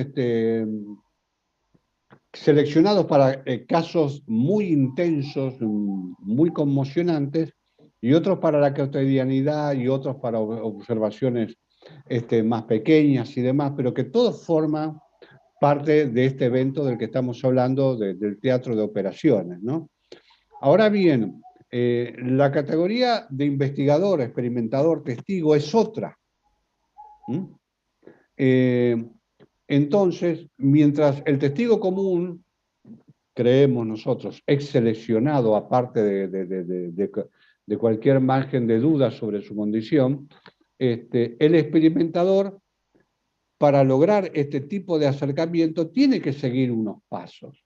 seleccionados para casos muy intensos, muy conmocionantes, y otros para la cotidianidad y otros para observaciones más pequeñas y demás, pero que todo forma parte de este evento del que estamos hablando, del teatro de operaciones, ¿no? Ahora bien, la categoría de investigador, experimentador, testigo es otra. Eh, entonces, mientras el testigo común, creemos nosotros, es seleccionado aparte de cualquier margen de duda sobre su condición, el experimentador, para lograr este tipo de acercamiento, tiene que seguir unos pasos.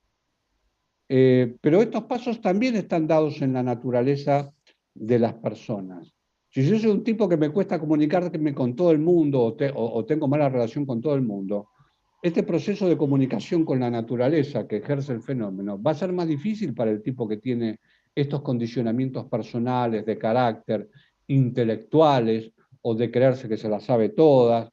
Pero estos pasos también están dados en la naturaleza de las personas. Si yo soy un tipo que me cuesta comunicarme con todo el mundo o tengo mala relación con todo el mundo, este proceso de comunicación con la naturaleza que ejerce el fenómeno va a ser más difícil para el tipo que tiene estos condicionamientos personales, de carácter, intelectuales o de creerse que se las sabe todas.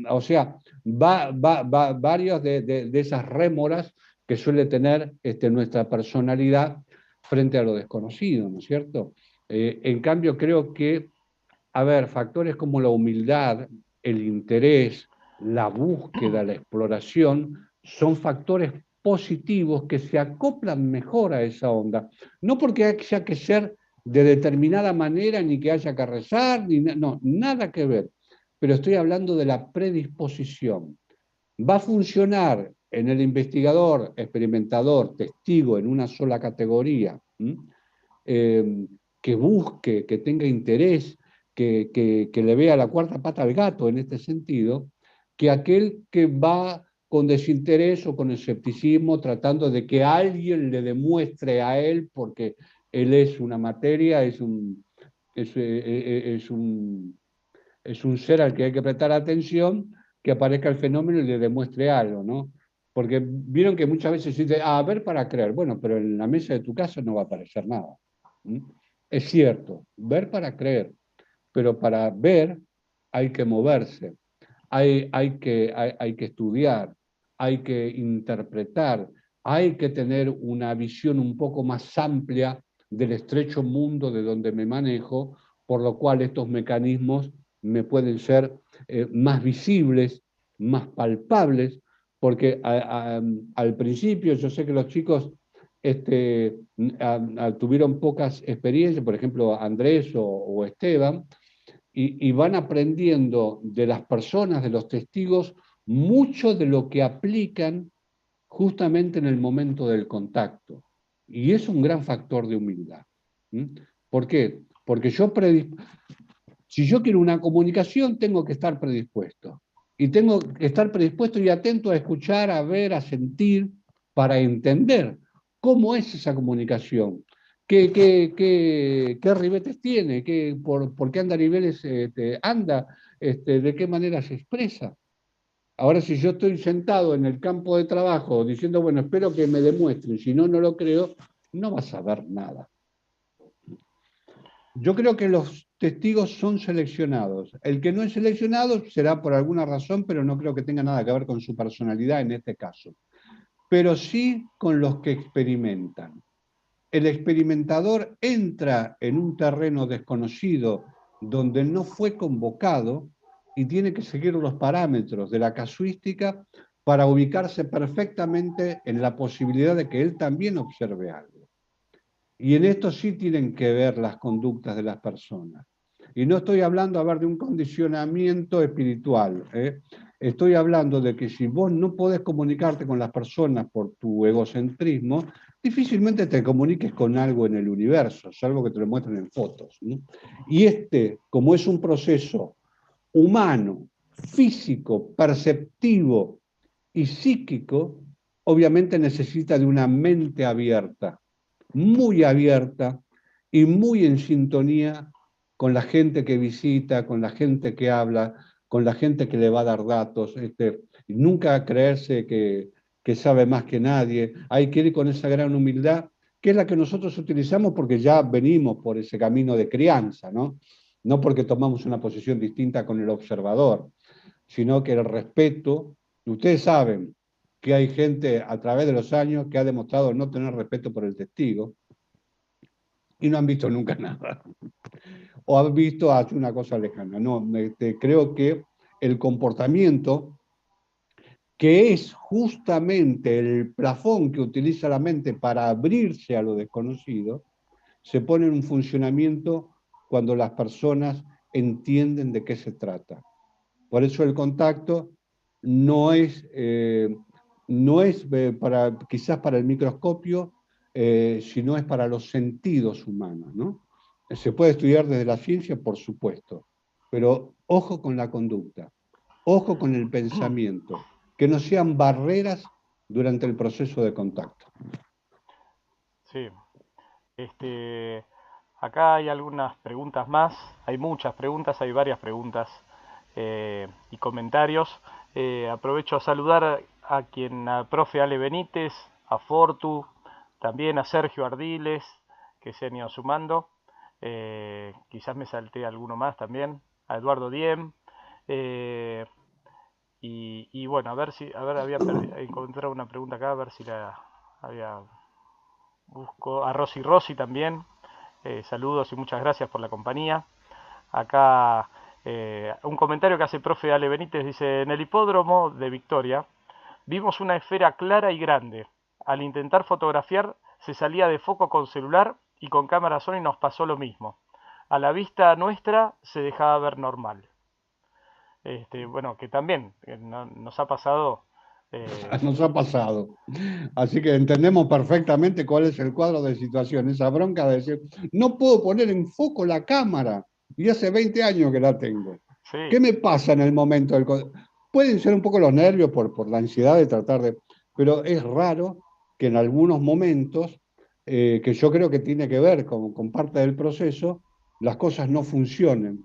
O sea, varias de esas rémoras que suele tener nuestra personalidad frente a lo desconocido, ¿no es cierto? En cambio, creo que, a ver, factores como la humildad, el interés, la búsqueda, la exploración, son factores positivos que se acoplan mejor a esa onda. No porque haya que ser de determinada manera, ni que haya que rezar, no, nada que ver. Pero estoy hablando de la predisposición. Va a funcionar en el investigador, experimentador, testigo en una sola categoría, eh, que busque, que tenga interés, que le vea la cuarta pata al gato en este sentido, que aquel que va con desinterés o con escepticismo tratando de que alguien le demuestre a él, porque él es una materia, es un es un ser al que hay que prestar atención, que aparezca el fenómeno y le demuestre algo, ¿no? Porque vieron que muchas veces se dice, a ver para creer. Bueno, pero en la mesa de tu casa no va a aparecer nada. ¿Mm? Es cierto, ver para creer, pero para ver hay que moverse, hay que estudiar, hay que interpretar, hay que tener una visión un poco más amplia del estrecho mundo de donde me manejo, por lo cual estos mecanismos me pueden ser más visibles, más palpables, porque al principio yo sé que los chicos tuvieron pocas experiencias, por ejemplo Andrés o Esteban, y van aprendiendo de las personas, de los testigos, mucho de lo que aplican justamente en el momento del contacto. Y es un gran factor de humildad. ¿Por qué? Porque si yo quiero una comunicación, tengo que estar predispuesto. Y tengo que estar predispuesto y atento a escuchar, a ver, a sentir, para entender cómo es esa comunicación. ¿Qué ribetes tiene? ¿Por qué anda niveles anda? ¿De qué manera se expresa? Ahora, si yo estoy sentado en el campo de trabajo diciendo, bueno, espero que me demuestren, si no, no lo creo, no vas a ver nada. Yo creo que los testigos son seleccionados. El que no es seleccionado será por alguna razón, pero no creo que tenga nada que ver con su personalidad en este caso. Pero sí con los que experimentan. El experimentador entra en un terreno desconocido donde no fue convocado y tiene que seguir los parámetros de la casuística para ubicarse perfectamente en la posibilidad de que él también observe algo. Y en esto sí tienen que ver las conductas de las personas. Y no estoy hablando, a ver, de un condicionamiento espiritual. Estoy hablando de que si vos no podés comunicarte con las personas por tu egocentrismo, difícilmente te comuniques con algo en el universo, salvo que te lo muestren en fotos, ¿no? Y como es un proceso humano, físico, perceptivo y psíquico, obviamente necesita de una mente abierta y muy en sintonía con la gente que visita, con la gente que habla, con la gente que le va a dar datos. Nunca creerse que sabe más que nadie. Hay que ir con esa gran humildad, que es la que nosotros utilizamos porque ya venimos por ese camino de crianza, ¿no? No porque tomamos una posición distinta con el observador, sino que el respeto. Ustedes saben que hay gente a través de los años que ha demostrado no tener respeto por el testigo y no han visto nunca nada. O han visto hace una cosa lejana. No, creo que el comportamiento, que es justamente el plafón que utiliza la mente para abrirse a lo desconocido, se pone en un funcionamiento cuando las personas entienden de qué se trata. Por eso el contacto no es, quizás para el microscopio, sino es para los sentidos humanos, ¿no? Se puede estudiar desde la ciencia, por supuesto, pero ojo con la conducta, ojo con el pensamiento, que no sean barreras durante el proceso de contacto. Sí. Acá hay algunas preguntas más, hay muchas preguntas, hay varias preguntas y comentarios. Aprovecho a saludar a profe Ale Benítez, a Fortu, también a Sergio Ardiles, que se han ido sumando. Quizás me salté alguno más también, a Eduardo Diem. Y bueno, había encontrado una pregunta acá, a ver si la había. Busco a Rosy Rossi también. Saludos y muchas gracias por la compañía. Acá un comentario que hace el profe Ale Benítez, dice: en el hipódromo de Victoria vimos una esfera clara y grande. Al intentar fotografiar se salía de foco con celular y con cámara Sony nos pasó lo mismo. A la vista nuestra se dejaba ver normal. Bueno, que también nos ha pasado. Nos ha pasado. Así que entendemos perfectamente cuál es el cuadro de situación. Esa bronca de decir, no puedo poner en foco la cámara y hace 20 años que la tengo. Sí. ¿Qué me pasa en el momento del... Pueden ser un poco los nervios por la ansiedad de tratar de... Pero es raro que en algunos momentos, que yo creo que tiene que ver con parte del proceso, las cosas no funcionen.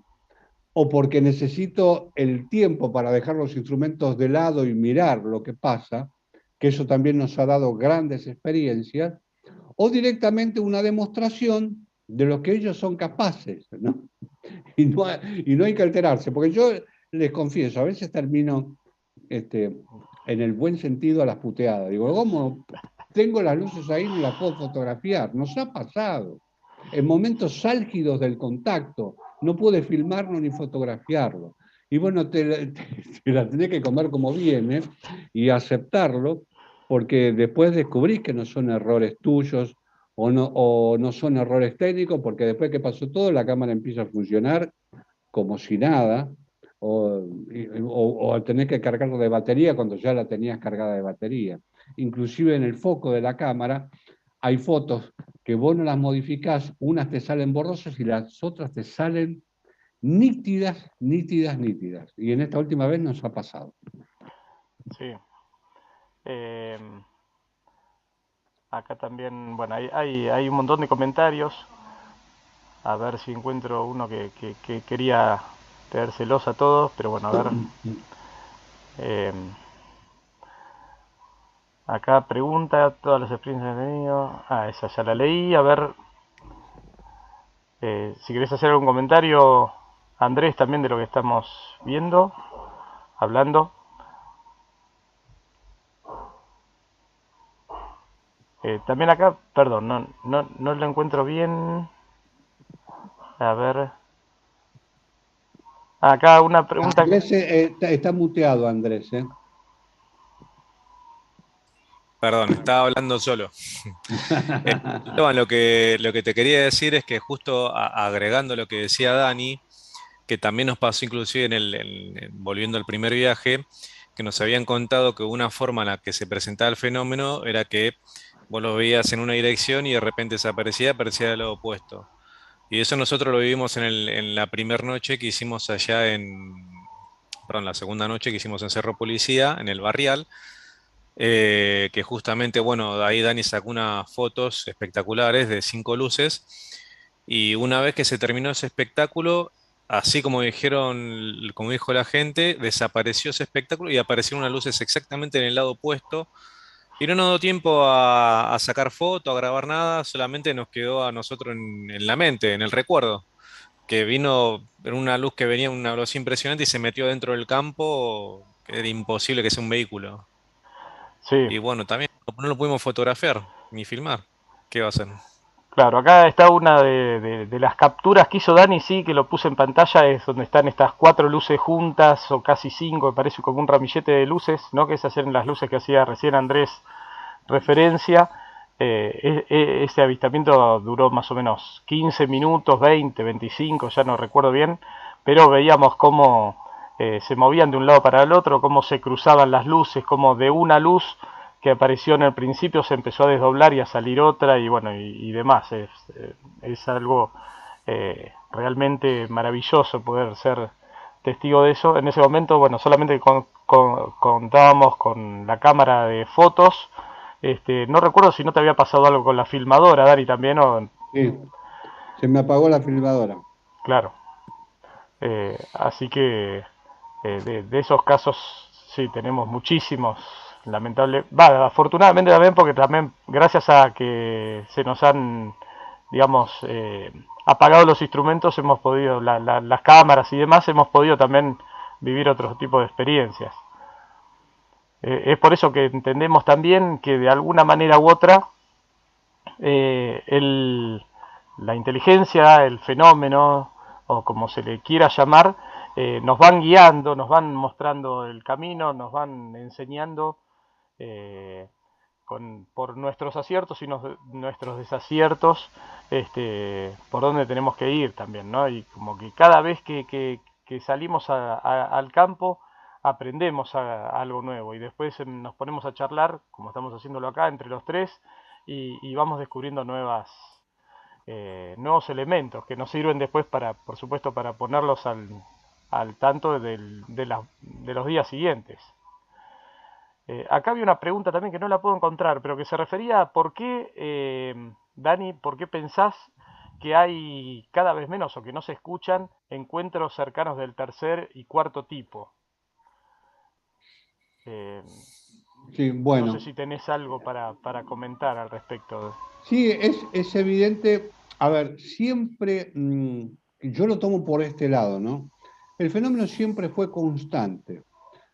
O porque necesito el tiempo para dejar los instrumentos de lado y mirar lo que pasa, que eso también nos ha dado grandes experiencias, o directamente una demostración de lo que ellos son capaces, ¿no? Y no hay que alterarse, porque yo les confieso, a veces termino en el buen sentido a las puteadas. Digo, ¿cómo tengo las luces ahí y no las puedo fotografiar? Nos ha pasado. En momentos álgidos del contacto, no pude filmarlo ni fotografiarlo. Y bueno, te la tenés que comer como viene y aceptarlo, porque después descubrís que no son errores tuyos o no son errores técnicos, porque después que pasó todo, la cámara empieza a funcionar como si nada, o tener que cargarlo de batería cuando ya la tenías cargada de batería. Inclusive en el foco de la cámara hay fotos que vos no las modificás, unas te salen borrosas y las otras te salen nítidas, nítidas, nítidas. Y en esta última vez nos ha pasado. Sí. Acá también, bueno, hay un montón de comentarios. A ver si encuentro uno que quería teérselos a todos, pero bueno, a ver. Acá pregunta todas las experiencias que he tenido. Esa ya la leí. A ver, si querés hacer algún comentario, Andrés, también de lo que estamos viendo, hablando. También acá, perdón, no lo encuentro bien. A ver. Acá una pregunta. Andrés está muteado, Andrés. Perdón, estaba hablando solo. Esteban, lo que te quería decir es que justo agregando lo que decía Dani, que también nos pasó inclusive volviendo al primer viaje, que nos habían contado que una forma en la que se presentaba el fenómeno era que vos lo veías en una dirección y de repente desaparecía, aparecía del lado opuesto. Y eso nosotros lo vivimos en la primera noche que hicimos allá perdón, la segunda noche que hicimos en Cerro Policía, en el Barrial, que justamente, bueno, de ahí Dani sacó unas fotos espectaculares de 5 luces, y una vez que se terminó ese espectáculo, así como dijeron, como dijo la gente, desapareció ese espectáculo y aparecieron unas luces exactamente en el lado opuesto. Y no nos dio tiempo a sacar foto, a grabar nada, solamente nos quedó a nosotros en la mente, en el recuerdo, que vino en una luz que venía, una velocidad impresionante y se metió dentro del campo, que era imposible que sea un vehículo. Sí, Y bueno, también no lo pudimos fotografiar ni filmar. ¿Qué va a hacer? claro, acá está una de las capturas que hizo Dani, sí, que lo puse en pantalla, es donde están estas 4 luces juntas, o casi 5, me parece como un ramillete de luces, ¿no? Que esas eran las luces que hacía recién Andrés referencia. Ese avistamiento duró más o menos 15 minutos, 20, 25, ya no recuerdo bien, pero veíamos cómo se movían de un lado para el otro, cómo se cruzaban las luces, cómo de una luz que apareció en el principio se empezó a desdoblar y a salir otra y bueno, y demás. Es algo realmente maravilloso poder ser testigo de eso. En ese momento, bueno, solamente contábamos con la cámara de fotos. No recuerdo si no te había pasado algo con la filmadora, Dari, también, o Sí, se me apagó la filmadora. claro. Así que de esos casos sí tenemos muchísimos, lamentable, va, afortunadamente también porque también gracias a que se nos han, digamos, apagado los instrumentos, hemos podido, las cámaras y demás, hemos podido también vivir otro tipo de experiencias. Es por eso que entendemos también que de alguna manera u otra eh, el, la inteligencia, el fenómeno, o como se le quiera llamar, nos van guiando, nos van mostrando el camino, nos van enseñando eh, por nuestros aciertos y nuestros desaciertos, por dónde tenemos que ir también, ¿no? Y como que cada vez que salimos al campo aprendemos algo nuevo y después nos ponemos a charlar, como estamos haciéndolo acá, entre los tres, y vamos descubriendo nuevos elementos que nos sirven después para, por supuesto, para ponerlos al tanto de los días siguientes. Acá había una pregunta también que no la puedo encontrar, pero que se refería a por qué, Dani, por qué pensás que hay cada vez menos o que no se escuchan encuentros cercanos del tercer y cuarto tipo. Eh, Sí, no sé bueno, si tenés algo para comentar al respecto. sí, es evidente, a ver, siempre, yo lo tomo por este lado, ¿no? El fenómeno siempre fue constante.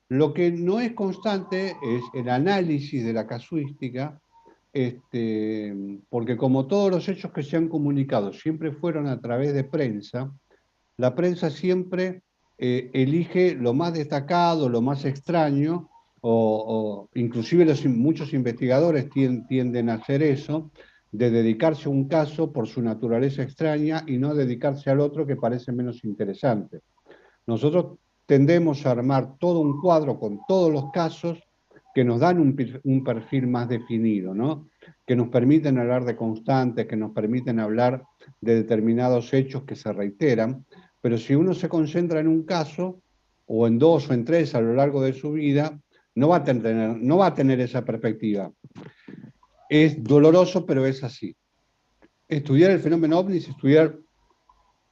Lo que no es constante es el análisis de la casuística, porque como todos los hechos que se han comunicado siempre fueron a través de prensa, la prensa siempre elige lo más destacado, lo más extraño, o inclusive muchos investigadores tienden a hacer eso, de dedicarse a un caso por su naturaleza extraña y no dedicarse al otro que parece menos interesante. Nosotros tendemos a armar todo un cuadro con todos los casos que nos dan un perfil más definido, ¿no? Que nos permiten hablar de constantes, que nos permiten hablar de determinados hechos que se reiteran, pero si uno se concentra en un caso, o en dos o en tres a lo largo de su vida, no va a tener esa perspectiva. Es doloroso, pero es así. Estudiar el fenómeno ovni es estudiar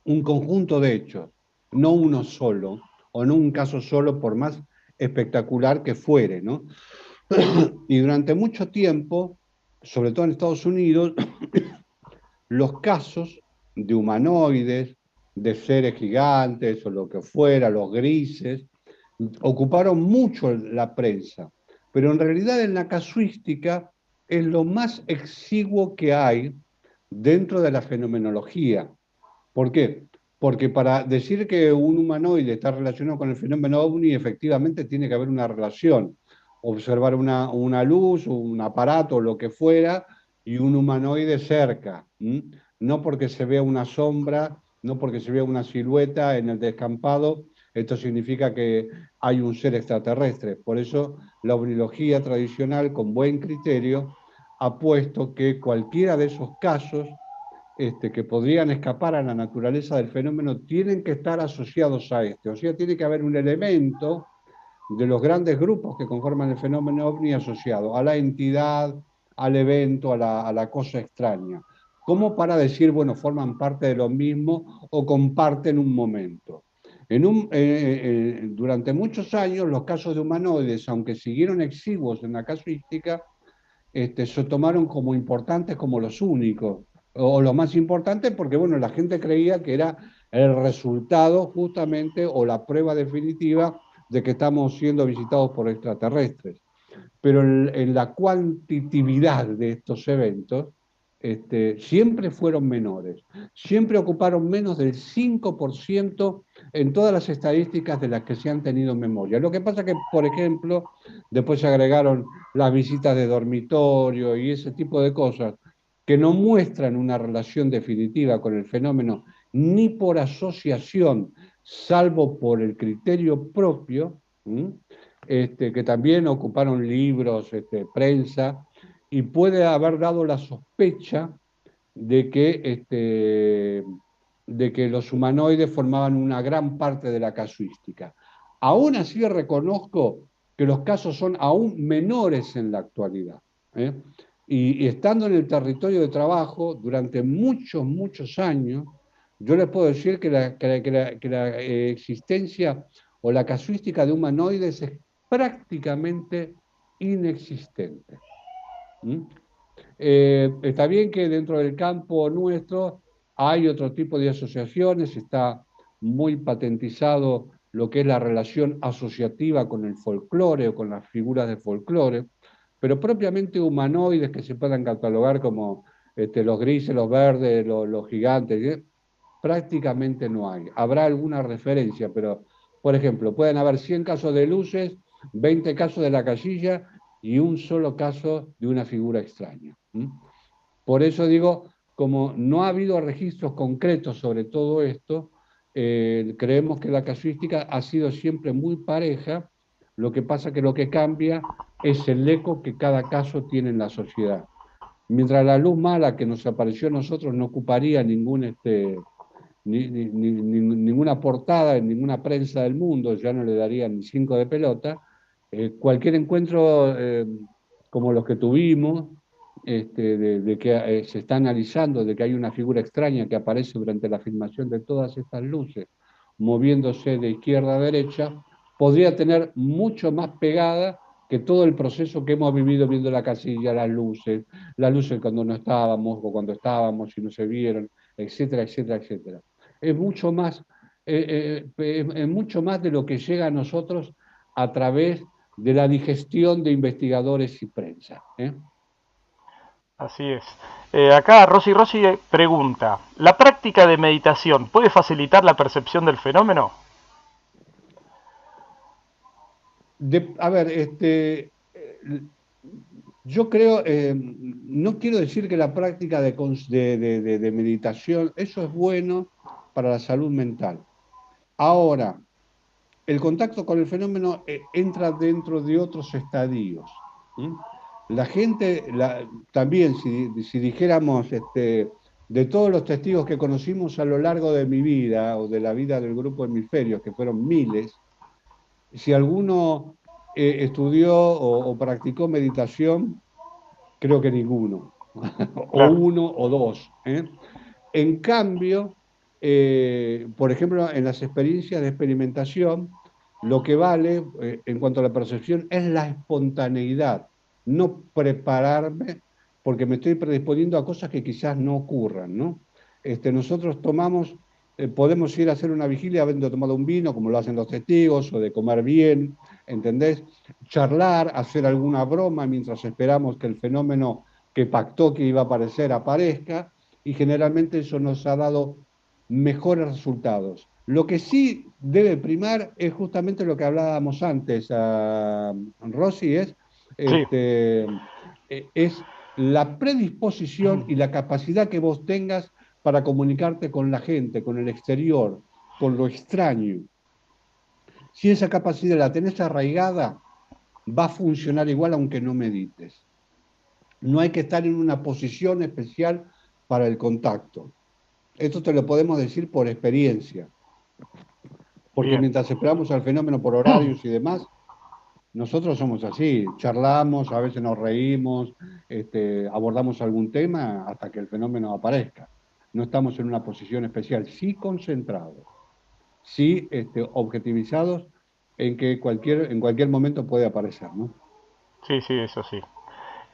un conjunto de hechos, no uno solo, o no un caso solo, por más espectacular que fuere, ¿no? Y durante mucho tiempo, sobre todo en Estados Unidos, los casos de humanoides, de seres gigantes o lo que fuera, los grises, ocuparon mucho la prensa, pero en realidad en la casuística es lo más exiguo que hay dentro de la fenomenología. ¿Por qué? Porque para decir que un humanoide está relacionado con el fenómeno ovni, efectivamente tiene que haber una relación. Observar una luz, un aparato, lo que fuera, y un humanoide cerca. ¿M? No porque se vea una sombra no porque se vea una silueta en el descampado, esto significa que hay un ser extraterrestre. Por eso la ovnilogía tradicional, con buen criterio, ha puesto que cualquiera de esos casos que podrían escapar a la naturaleza del fenómeno tienen que estar asociados a este. O sea, tiene que haber un elemento de los grandes grupos que conforman el fenómeno ovni asociado a la entidad, al evento, a la cosa extraña. Como para decir, bueno, forman parte de lo mismo o comparten un momento. Durante muchos años, los casos de humanoides, aunque siguieron exiguos en la casuística, se tomaron como importantes, como los únicos, o los más importantes, porque bueno, la gente creía que era el resultado justamente o la prueba definitiva de que estamos siendo visitados por extraterrestres. Pero en la cuantitatividad de estos eventos, siempre fueron menores, siempre ocuparon menos del 5% en todas las estadísticas de las que se han tenido memoria. Lo que pasa que, por ejemplo, después se agregaron las visitas de dormitorio y ese tipo de cosas que no muestran una relación definitiva con el fenómeno ni por asociación, salvo por el criterio propio, que también ocuparon libros, prensa, y puede haber dado la sospecha de que los humanoides formaban una gran parte de la casuística. Aún así reconozco que los casos son aún menores en la actualidad. ¿eh? Y estando en el territorio de trabajo durante muchos, muchos años, yo les puedo decir que la existencia o la casuística de humanoides es prácticamente inexistente. Está bien que dentro del campo nuestro hay otro tipo de asociaciones, está muy patentizado lo que es la relación asociativa con el folclore o con las figuras de folclore, pero propiamente humanoides que se puedan catalogar como los grises, los verdes, los gigantes, prácticamente no hay. Habrá alguna referencia, pero, por ejemplo, pueden haber 100 casos de luces, 20 casos de la casilla y un solo caso de una figura extraña. Por eso digo, como no ha habido registros concretos sobre todo esto, creemos que la casuística ha sido siempre muy pareja, lo que pasa que lo que cambia es el eco que cada caso tiene en la sociedad. Mientras la luz mala que nos apareció a nosotros no ocuparía ninguna portada en ninguna prensa del mundo, ya no le darían ni 5 de pelota, cualquier encuentro como los que tuvimos, de que se está analizando, de que hay una figura extraña que aparece durante la filmación de todas estas luces, moviéndose de izquierda a derecha, podría tener mucho más pegada que todo el proceso que hemos vivido viendo la casilla, las luces cuando no estábamos o cuando estábamos y no se vieron, etcétera, etcétera, etcétera. Es mucho más de lo que llega a nosotros a través de la digestión de investigadores y prensa. Así es. Acá Rosy pregunta, ¿la práctica de meditación puede facilitar la percepción del fenómeno? A ver, yo creo, no quiero decir que la práctica de meditación, eso es bueno para la salud mental. Ahora, el contacto con el fenómeno entra dentro de otros estadios. La gente, también, si dijéramos, de todos los testigos que conocimos a lo largo de mi vida o de la vida del grupo Hemisferios, que fueron miles, si alguno estudió o practicó meditación, creo que ninguno, o Claro. uno o dos. En cambio, por ejemplo, en las experiencias de experimentación, lo que vale en cuanto a la percepción es la espontaneidad, no prepararme porque me estoy predisponiendo a cosas que quizás no ocurran, ¿no? Nosotros podemos ir a hacer una vigilia habiendo tomado un vino, como lo hacen los testigos, o de comer bien, ¿entendés? Charlar, hacer alguna broma mientras esperamos que el fenómeno que pactó que iba a aparecer aparezca, y generalmente eso nos ha dado mejores resultados. Lo que sí debe primar es justamente lo que hablábamos antes, Rosy, Sí. es la predisposición y la capacidad que vos tengas para comunicarte con la gente, con el exterior, con lo extraño. Si esa capacidad la tenés arraigada, va a funcionar igual aunque no medites. No hay que estar en una posición especial para el contacto. Esto te lo podemos decir por experiencia, porque Bien, mientras esperamos al fenómeno por horarios y demás, nosotros somos así, charlamos, a veces nos reímos, abordamos algún tema hasta que el fenómeno aparezca. No estamos en una posición especial, sí concentrados, sí objetivizados en que en cualquier momento puede aparecer, ¿no? sí, sí, eso sí.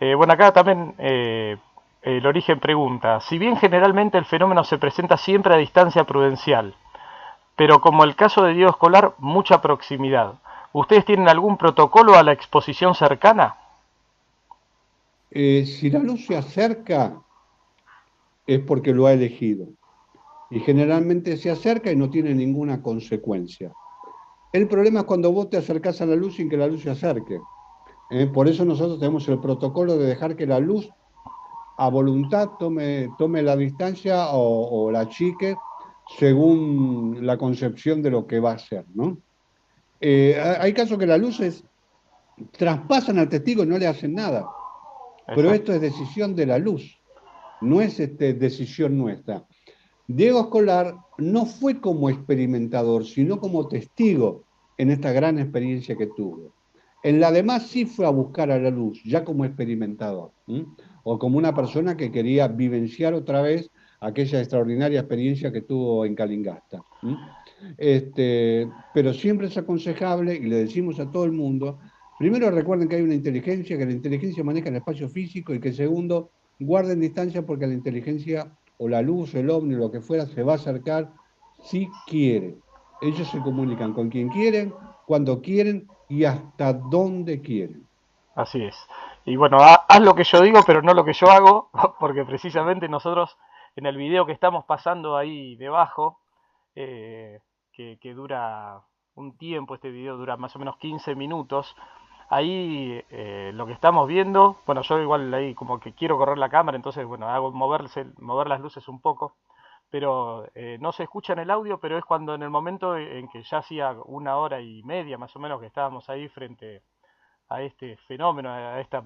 Bueno, acá también el origen pregunta, si bien generalmente el fenómeno se presenta siempre a distancia prudencial, pero como el caso de Diego Escolar, mucha proximidad, ¿ustedes tienen algún protocolo a la exposición cercana? Si la luz se acerca es porque lo ha elegido y generalmente se acerca y no tiene ninguna consecuencia. El problema es cuando vos te acercás a la luz sin que la luz se acerque. Por eso nosotros tenemos el protocolo de dejar que la luz a voluntad tome la distancia o la achique según la concepción de lo que va a ser, ¿no? Hay casos que las luces traspasan al testigo y no le hacen nada, pero Exacto. esto es decisión de la luz, no es decisión nuestra. Diego Escolar no fue como experimentador, sino como testigo en esta gran experiencia que tuvo. En la demás sí fue a buscar a la luz, ya como experimentador, o como una persona que quería vivenciar otra vez aquella extraordinaria experiencia que tuvo en Calingasta. Pero siempre es aconsejable, y le decimos a todo el mundo, primero recuerden que hay una inteligencia, que la inteligencia maneja el espacio físico, y que segundo, guarden distancia porque la inteligencia o la luz, el ovni, lo que fuera, se va a acercar si quiere. Ellos se comunican con quien quieren, cuando quieren y hasta dónde quieren. Así es. Y bueno, haz lo que yo digo, pero no lo que yo hago, porque precisamente nosotros en el video que estamos pasando ahí debajo, eh, que dura un tiempo, este video dura más o menos 15 minutos, ahí lo que estamos viendo, bueno, yo igual ahí como que quiero correr la cámara, entonces bueno, hago mover las luces un poco, pero no se escucha en el audio, pero es cuando en el momento en que ya hacía 1 hora y media más o menos que estábamos ahí frente a este fenómeno, a esta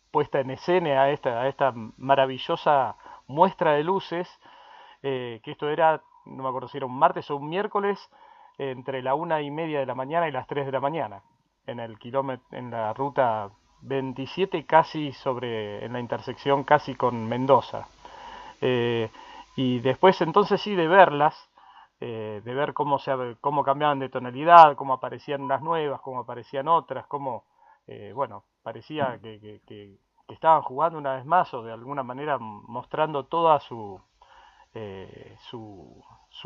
puesta en escena, a esta maravillosa muestra de luces, que esto era, no me acuerdo si era un martes o un miércoles, entre la 1:30 de la mañana y las 3 de la mañana, en la ruta 27 casi en la intersección casi con Mendoza. Eh, y después entonces sí de verlas, de ver cómo cambiaban de tonalidad, cómo aparecían unas nuevas, cómo aparecían otras, cómo, bueno, parecía que estaban jugando una vez más o de alguna manera mostrando toda su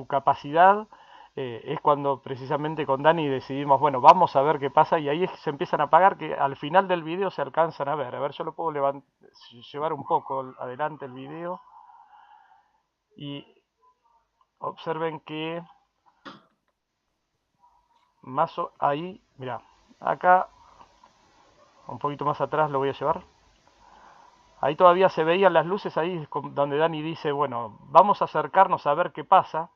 capacidad. Es cuando precisamente con Dani decidimos, bueno, vamos a ver qué pasa y ahí se empiezan a apagar, que al final del video se alcanzan a ver. A ver, yo lo puedo llevar un poco adelante el video y observen que ahí, mira, acá un poquito más atrás lo voy a llevar. Ahí todavía se veían las luces, ahí donde Dani dice, bueno, vamos a acercarnos a ver qué pasa.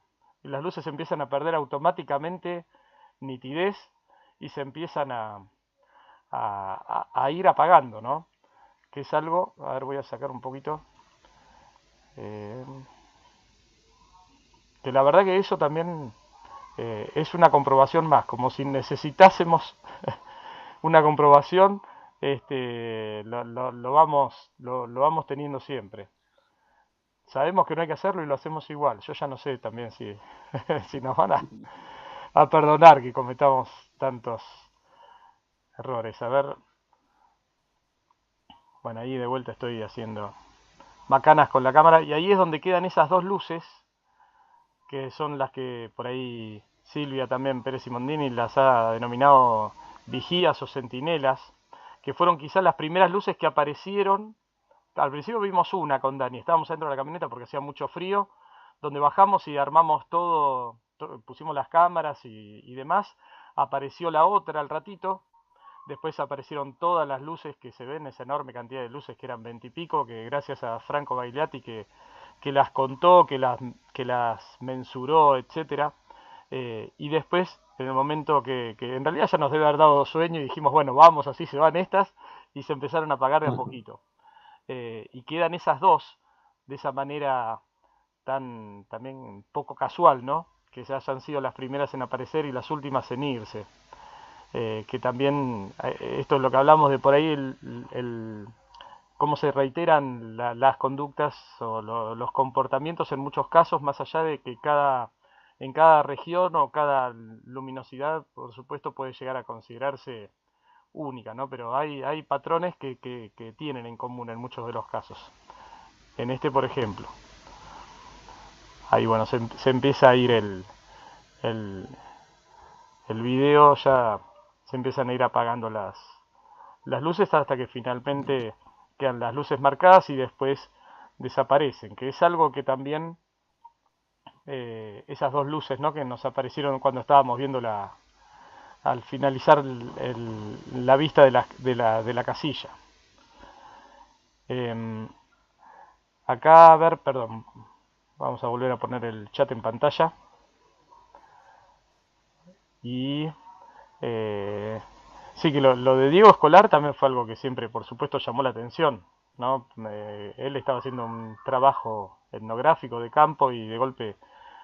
Y las luces empiezan a perder automáticamente nitidez y se empiezan a ir apagando, ¿no? Que es algo, a ver, voy a sacar un poquito. Eh, que la verdad que eso también es una comprobación más, como si necesitásemos una comprobación, lo vamos teniendo siempre. Sabemos que no hay que hacerlo y lo hacemos igual. Yo ya no sé también si, si nos van a perdonar que cometamos tantos errores. A ver, bueno, ahí de vuelta estoy haciendo macanas con la cámara y ahí es donde quedan esas dos luces, que son las que por ahí Silvia también Pérez Simondini las ha denominado vigías o centinelas, que fueron quizás las primeras luces que aparecieron. Al principio vimos una con Dani, estábamos dentro de la camioneta porque hacía mucho frío, donde bajamos y armamos todo, pusimos las cámaras y demás, apareció la otra al ratito, Después aparecieron todas las luces que se ven, esa enorme cantidad de luces que eran 20 y pico, que gracias a Franco Bagliati que las contó, que las mensuró, etcétera. Y después, en el momento que en realidad ya nos debe haber dado sueño y dijimos, bueno, vamos, así se van estas, y se empezaron a apagar de a poquito. Y quedan esas dos de esa manera tan también poco casual, ¿no? Que se hayan sido las primeras en aparecer y las últimas en irse. Que también, esto es lo que hablamos de por ahí, cómo se reiteran las conductas o los comportamientos en muchos casos, más allá de que en cada región o cada luminosidad, por supuesto, puede llegar a considerarse única, ¿no? Pero hay patrones que tienen en común en muchos de los casos. En este, por ejemplo, ahí bueno, se empieza a ir el, el video, ya se empiezan a ir apagando las luces hasta que finalmente quedan las luces marcadas y después desaparecen, que es algo que también esas dos luces, ¿no? Que nos aparecieron cuando estábamos viendo al finalizar la vista de la casilla. Acá, a ver, perdón, vamos a volver a poner el chat en pantalla. Y sí, que lo de Diego Escolar también fue algo que siempre, por supuesto, llamó la atención, ¿no? Él estaba haciendo un trabajo etnográfico de campo y de golpe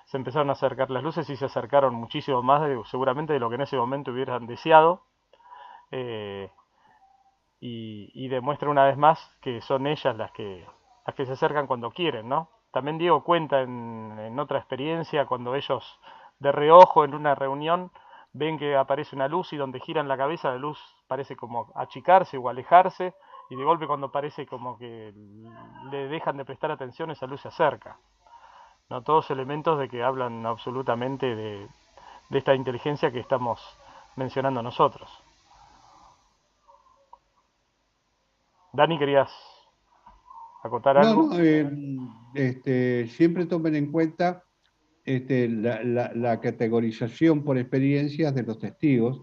se empezaron a acercar las luces y se acercaron muchísimo más, seguramente, de lo que en ese momento hubieran deseado. eh, y demuestra una vez más que son ellas las que se acercan cuando quieren, ¿no? También Diego cuenta en otra experiencia cuando ellos de reojo en una reunión ven que aparece una luz y donde giran la cabeza la luz parece como achicarse o alejarse y de golpe cuando parece como que le dejan de prestar atención esa luz se acerca. ¿No? Todos elementos de que hablan absolutamente de esta inteligencia que estamos mencionando nosotros. Dani, ¿querías acotar No, algo? no, siempre tomen en cuenta la categorización por experiencias de los testigos.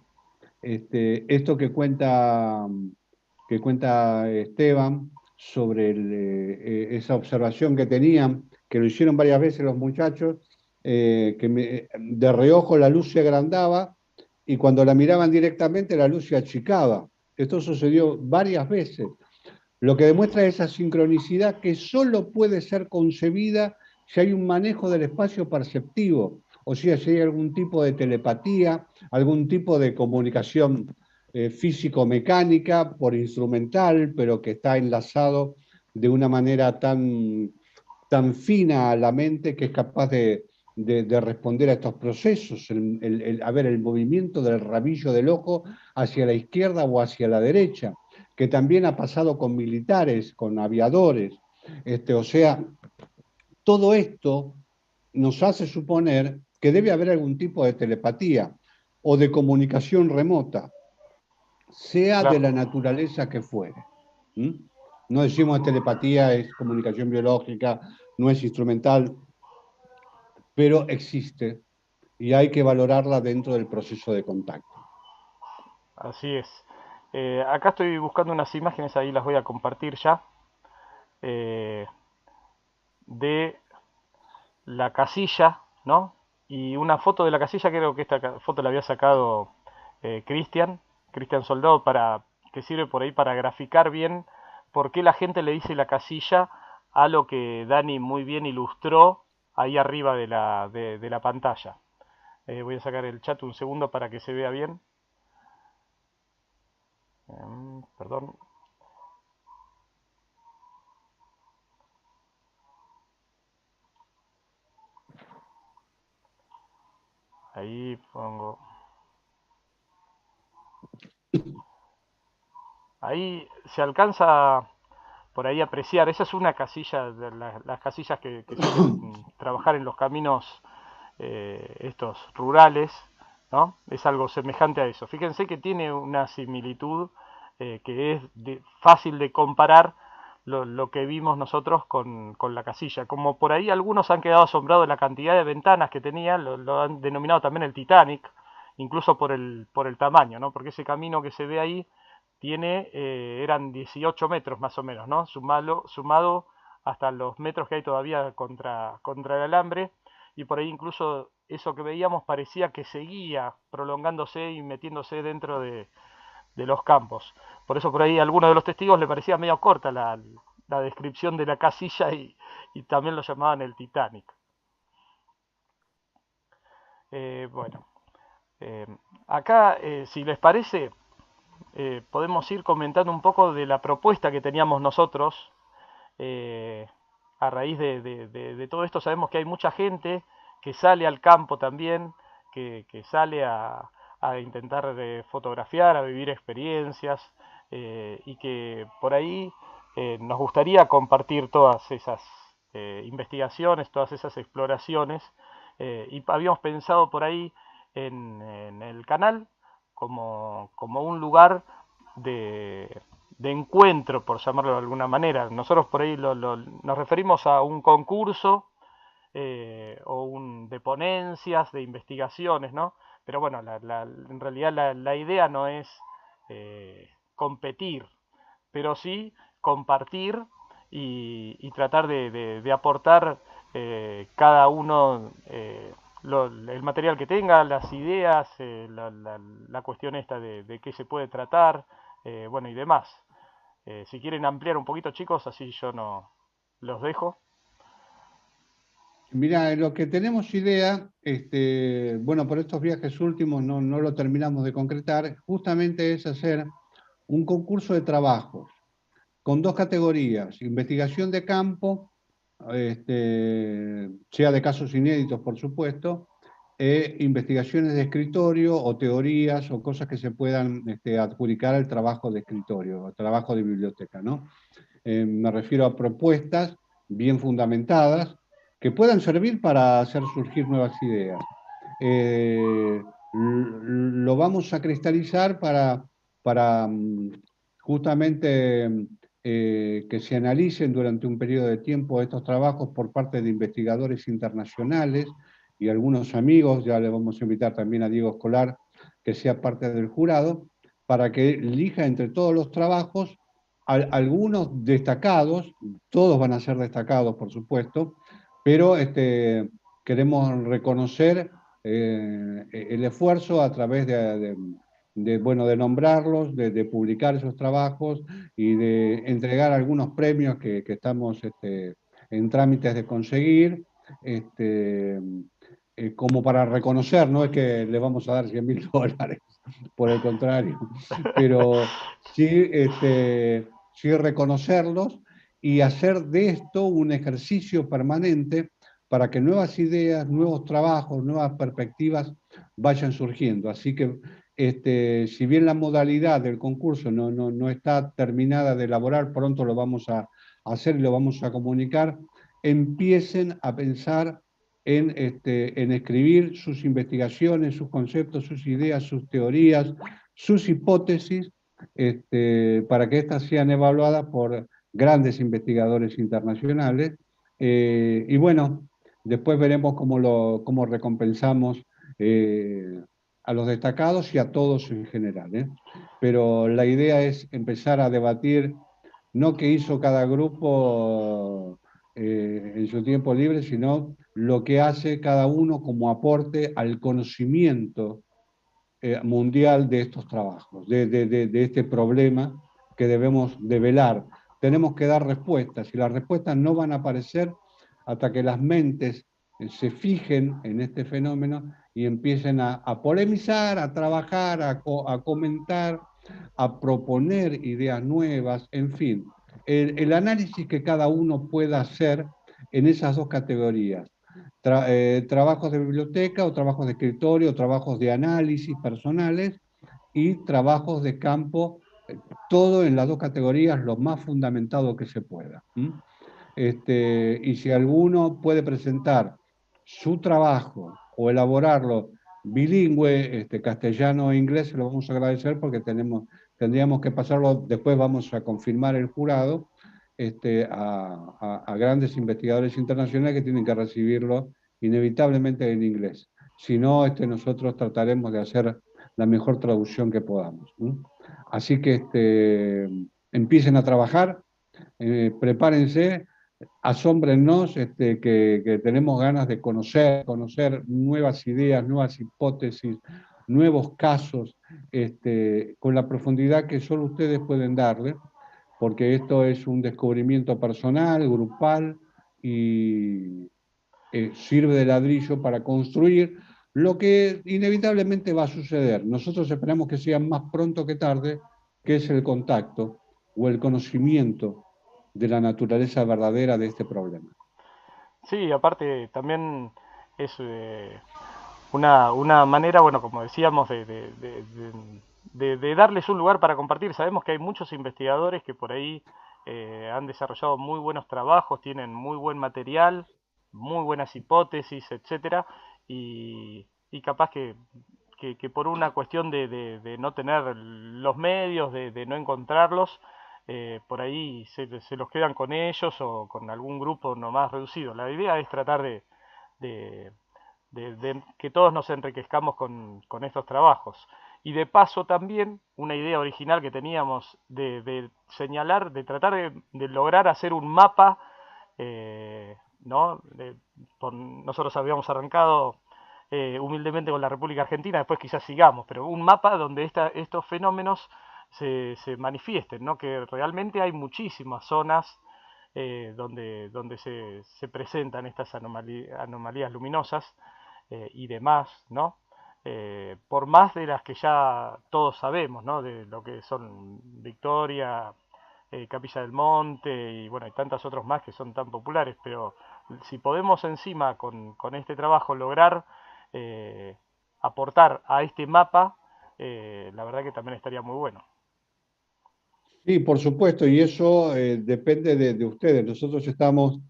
Esto que cuenta Esteban sobre esa observación que tenían, que lo hicieron varias veces los muchachos, de reojo la luz se agrandaba y cuando la miraban directamente la luz se achicaba. Esto sucedió varias veces. Lo que demuestra esa sincronicidad que solo puede ser concebida si hay un manejo del espacio perceptivo, o sea, si hay algún tipo de telepatía, algún tipo de comunicación físico-mecánica por instrumental, pero que está enlazado de una manera tan fina a la mente que es capaz de responder a estos procesos, a ver, el movimiento del rabillo del ojo hacia la izquierda o hacia la derecha, que también ha pasado con militares, con aviadores. O sea, todo esto nos hace suponer que debe haber algún tipo de telepatía o de comunicación remota, sea de Claro. la naturaleza que fuere. ¿Mm? No decimos telepatía es comunicación biológica, no es instrumental, pero existe y hay que valorarla dentro del proceso de contacto. Así es. Acá estoy buscando unas imágenes, ahí las voy a compartir ya, eh, de la casilla, ¿no? Y una foto de la casilla, creo que esta foto la había sacado Cristian Soldado, que sirve por ahí para graficar bien por qué la gente le dice la casilla a lo que Dani muy bien ilustró ahí arriba de la pantalla. Voy a sacar el chat un segundo para que se vea bien. Perdón. Ahí pongo. Ahí se alcanza por ahí a apreciar. Esa es una casilla, de las casillas que suelen trabajar en los caminos estos rurales, ¿no? Es algo semejante a eso. Fíjense que tiene una similitud que es fácil de comparar lo que vimos nosotros con la casilla. Como por ahí algunos han quedado asombrados de la cantidad de ventanas que tenía, lo han denominado también el Titanic, incluso por el tamaño, ¿no? Porque ese camino que se ve ahí eran 18 metros más o menos, ¿no? Sumado hasta los metros que hay todavía contra el alambre, y por ahí incluso eso que veíamos parecía que seguía prolongándose y metiéndose dentro de los campos. Por eso por ahí a algunos de los testigos le parecía medio corta la descripción de la casilla y también lo llamaban el Titanic. Bueno, acá, si les parece, podemos ir comentando un poco de la propuesta que teníamos nosotros. A raíz de todo esto sabemos que hay mucha gente que sale al campo también, que sale a intentar fotografiar, a vivir experiencias, y que por ahí nos gustaría compartir todas esas investigaciones, todas esas exploraciones, y habíamos pensado por ahí en el canal como un lugar de encuentro, por llamarlo de alguna manera. Nosotros por ahí nos referimos a un concurso de ponencias, de investigaciones, ¿no? Pero bueno, en realidad la idea no es competir, pero sí compartir y tratar de aportar cada uno el material que tenga, las ideas, la cuestión esta de qué se puede tratar, bueno, y demás. Si quieren ampliar un poquito, chicos, así yo no los dejo. Mira, lo que tenemos idea, bueno, por estos viajes últimos no lo terminamos de concretar, justamente es hacer un concurso de trabajos con dos categorías: investigación de campo, sea de casos inéditos, por supuesto, investigaciones de escritorio o teorías o cosas que se puedan adjudicar al trabajo de escritorio, al trabajo de biblioteca, ¿no? Me refiero a propuestas bien fundamentadas que puedan servir para hacer surgir nuevas ideas. Lo vamos a cristalizar para justamente que se analicen durante un periodo de tiempo estos trabajos por parte de investigadores internacionales y algunos amigos. Ya le vamos a invitar también a Diego Escolar, que sea parte del jurado, para que elija entre todos los trabajos algunos destacados. Todos van a ser destacados, por supuesto, pero queremos reconocer el esfuerzo a través bueno, de nombrarlos, de publicar esos trabajos y de entregar algunos premios que estamos en trámites de conseguir, como para reconocer. No es que le vamos a dar $100.000, por el contrario, pero sí, sí reconocerlos y hacer de esto un ejercicio permanente para que nuevas ideas, nuevos trabajos, nuevas perspectivas vayan surgiendo. Así que, si bien la modalidad del concurso no está terminada de elaborar, pronto lo vamos a hacer y lo vamos a comunicar, empiecen a pensar en escribir sus investigaciones, sus conceptos, sus ideas, sus teorías, sus hipótesis, para que éstas sean evaluadas por grandes investigadores internacionales. Y bueno, después veremos cómo recompensamos a los destacados y a todos en general, ¿eh? Pero la idea es empezar a debatir no qué hizo cada grupo en su tiempo libre, sino lo que hace cada uno como aporte al conocimiento mundial de estos trabajos, de este problema que debemos develar. Tenemos que dar respuestas, y las respuestas no van a aparecer hasta que las mentes se fijen en este fenómeno y empiecen a polemizar, a trabajar, a comentar, a proponer ideas nuevas, en fin. El análisis que cada uno pueda hacer en esas dos categorías: trabajos de biblioteca o trabajos de escritorio, o trabajos de análisis personales y trabajos de campo, todo en las dos categorías lo más fundamentado que se pueda. Y si alguno puede presentar su trabajo o elaborarlo bilingüe, castellano e inglés, se lo vamos a agradecer, porque tendríamos que pasarlo, después vamos a confirmar el jurado, a grandes investigadores internacionales que tienen que recibirlo inevitablemente en inglés. Si no, nosotros trataremos de hacer la mejor traducción que podamos. Así que empiecen a trabajar, prepárense, asómbrennos, que tenemos ganas de conocer nuevas ideas, nuevas hipótesis, nuevos casos, con la profundidad que solo ustedes pueden darle, porque esto es un descubrimiento personal, grupal, y sirve de ladrillo para construir lo que inevitablemente va a suceder. Nosotros esperamos que sea más pronto que tarde, que es el contacto o el conocimiento de la naturaleza verdadera de este problema. Sí, aparte también es una manera, bueno, como decíamos, de darles un lugar para compartir. Sabemos que hay muchos investigadores que por ahí han desarrollado muy buenos trabajos, tienen muy buen material, muy buenas hipótesis, etcétera, y capaz que por una cuestión de no tener los medios, de no encontrarlos, por ahí se los quedan con ellos o con algún grupo nomás reducido. La idea es tratar de, de que todos nos enriquezcamos con estos trabajos. Y de paso también una idea original que teníamos de señalar, de tratar de lograr hacer un mapa, ¿no? Nosotros habíamos arrancado humildemente con la República Argentina, después quizás sigamos, pero un mapa donde estos fenómenos se manifiesten, ¿no? Que realmente hay muchísimas zonas donde se presentan estas anomalías luminosas y demás, ¿no? Por más de las que ya todos sabemos, ¿no? De lo que son Victoria, Capilla del Monte y bueno, hay tantas otros más que son tan populares, pero si podemos encima con este trabajo lograr eh, aportar a este mapa, la verdad que también estaría muy bueno. Sí, por supuesto, y eso depende de ustedes. Nosotros estamos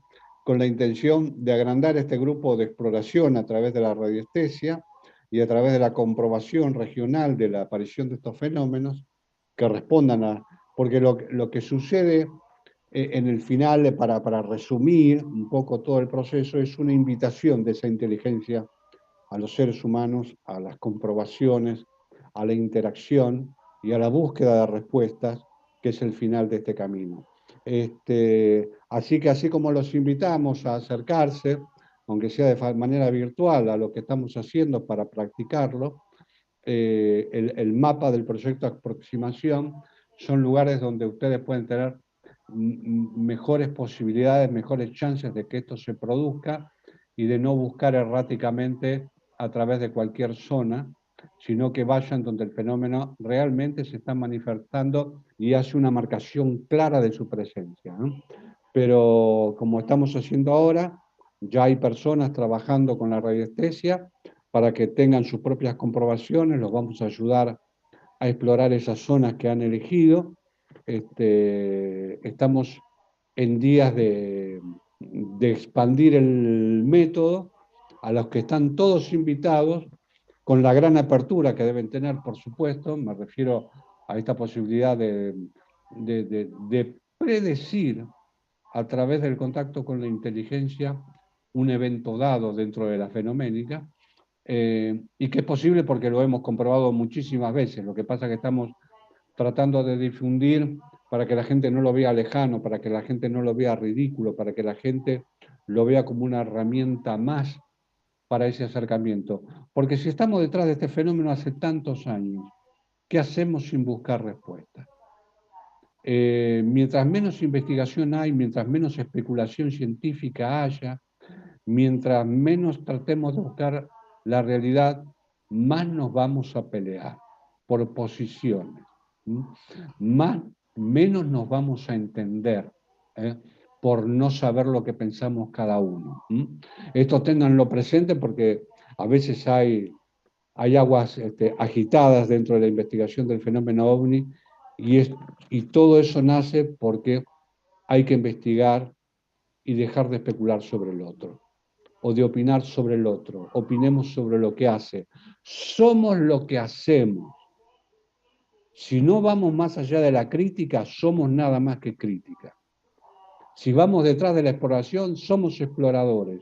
con la intención de agrandar este grupo de exploración a través de la radiestesia y a través de la comprobación regional de la aparición de estos fenómenos que respondan a... Porque lo que sucede en el final, para resumir un poco todo el proceso, es una invitación de esa inteligencia a los seres humanos, a las comprobaciones, a la interacción y a la búsqueda de respuestas, que es el final de este camino. Así que así como los invitamos a acercarse, aunque sea de manera virtual, a lo que estamos haciendo para practicarlo, el mapa del proyecto de aproximación son lugares donde ustedes pueden tener mejores posibilidades, mejores chances de que esto se produzca y de no buscar erráticamente a través de cualquier zona, sino que vayan donde el fenómeno realmente se está manifestando y hace una marcación clara de su presencia, ¿no? Pero como estamos haciendo ahora, ya hay personas trabajando con la radiestesia para que tengan sus propias comprobaciones, los vamos a ayudar a explorar esas zonas que han elegido. Estamos en días de expandir el método a los que están todos invitados, con la gran apertura que deben tener, por supuesto. Me refiero a esta posibilidad de predecir a través del contacto con la inteligencia un evento dado dentro de la fenoménica, y que es posible porque lo hemos comprobado muchísimas veces. Lo que pasa es que estamos tratando de difundir para que la gente no lo vea lejano, para que la gente no lo vea ridículo, para que la gente lo vea como una herramienta más para ese acercamiento. Porque si estamos detrás de este fenómeno hace tantos años, ¿qué hacemos sin buscar respuestas? Mientras menos investigación hay, mientras menos especulación científica haya, mientras menos tratemos de buscar la realidad, más nos vamos a pelear por posiciones. Menos nos vamos a entender, ¿eh? Por no saber lo que pensamos cada uno. Esto ténganlo presente porque a veces hay aguas agitadas dentro de la investigación del fenómeno OVNI y todo eso nace porque hay que investigar y dejar de especular sobre el otro o de opinar sobre el otro. Opinemos sobre lo que hace. Somos lo que hacemos. Si no vamos más allá de la crítica, somos nada más que crítica. Si vamos detrás de la exploración, somos exploradores.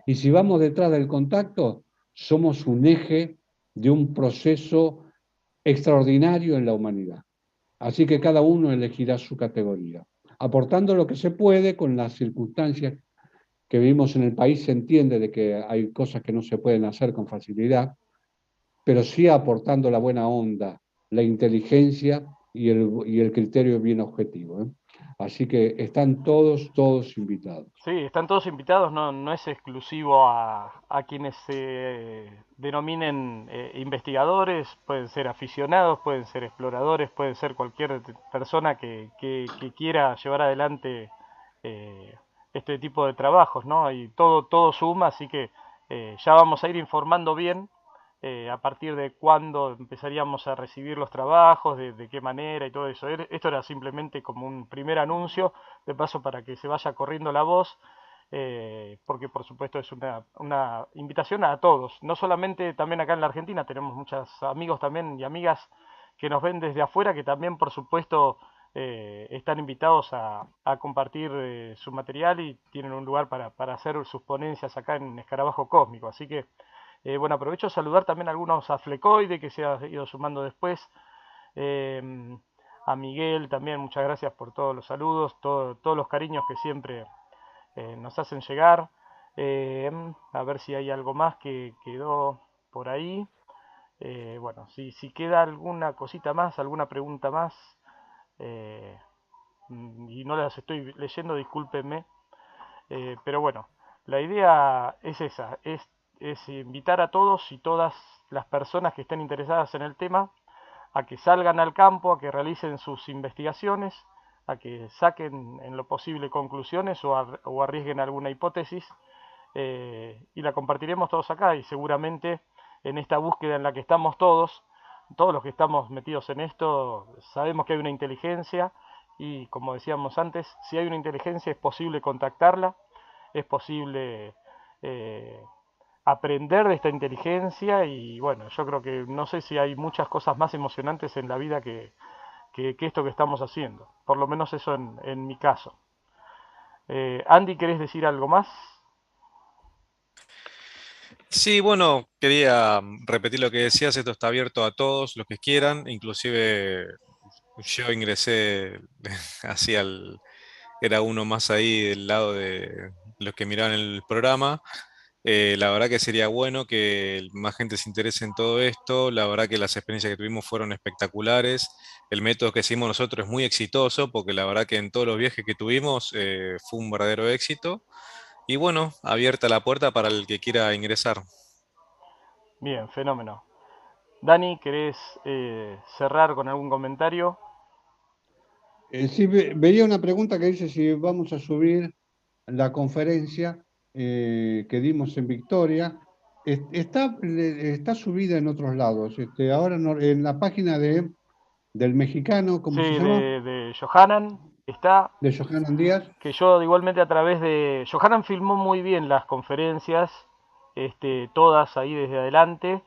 Y si vamos detrás del contacto, somos un eje de un proceso extraordinario en la humanidad. Así que cada uno elegirá su categoría, aportando lo que se puede con las circunstancias que vivimos en el país. Se entiende de que hay cosas que no se pueden hacer con facilidad, pero sí aportando la buena onda, la inteligencia y el criterio bien objetivo, ¿eh? Así que están todos invitados. Sí, están todos invitados, no es exclusivo a quienes se denominen investigadores, pueden ser aficionados, pueden ser exploradores, pueden ser cualquier persona que quiera llevar adelante eh, este tipo de trabajos, ¿no? Y todo suma, así que ya vamos a ir informando bien a partir de cuándo empezaríamos a recibir los trabajos, de qué manera y todo eso. Esto era simplemente como un primer anuncio, de paso para que se vaya corriendo la voz, porque por supuesto es una invitación a todos, no solamente también acá en la Argentina, tenemos muchos amigos también y amigas que nos ven desde afuera, que también por supuesto están invitados a compartir su material y tienen un lugar para hacer sus ponencias acá en Escarabajo Cósmico, así que bueno, aprovecho a saludar también a algunos a Flecoide que se ha ido sumando después. Eh, a Miguel también, muchas gracias por todos los saludos, todos los cariños que siempre nos hacen llegar. A ver si hay algo más que quedó por ahí. Bueno, si queda alguna cosita más, alguna pregunta más, eh, y no las estoy leyendo, discúlpenme. Pero bueno, la idea es esa, es invitar a todos y todas las personas que estén interesadas en el tema a que salgan al campo, a que realicen sus investigaciones, a que saquen en lo posible conclusiones o arriesguen alguna hipótesis y la compartiremos todos acá y seguramente en esta búsqueda en la que estamos todos los que estamos metidos en esto, sabemos que hay una inteligencia y como decíamos antes, si hay una inteligencia es posible contactarla, es posible eh, aprender de esta inteligencia y bueno, yo creo que no sé si hay muchas cosas más emocionantes en la vida que esto que estamos haciendo, por lo menos eso en mi caso. Andy, ¿querés decir algo más? Sí, bueno, quería repetir lo que decías, esto está abierto a todos los que quieran, inclusive yo ingresé así era uno más ahí del lado de los que miraban el programa. La verdad que sería bueno que más gente se interese en todo esto. La verdad que las experiencias que tuvimos fueron espectaculares. El método que hicimos nosotros es muy exitoso porque la verdad que en todos los viajes que tuvimos fue un verdadero éxito. Y bueno, abierta la puerta para el que quiera ingresar. Bien, fenómeno. Dani, ¿querés cerrar con algún comentario? Sí, veía una pregunta que dice si vamos a subir la conferencia que dimos en Victoria. Está subida en otros lados. Ahora en la página del mexicano, Sí, ¿cómo se llama? de Johanan está, De Johanan Díaz. que yo igualmente a través de... Johanan filmó muy bien las conferencias, todas ahí desde adelante.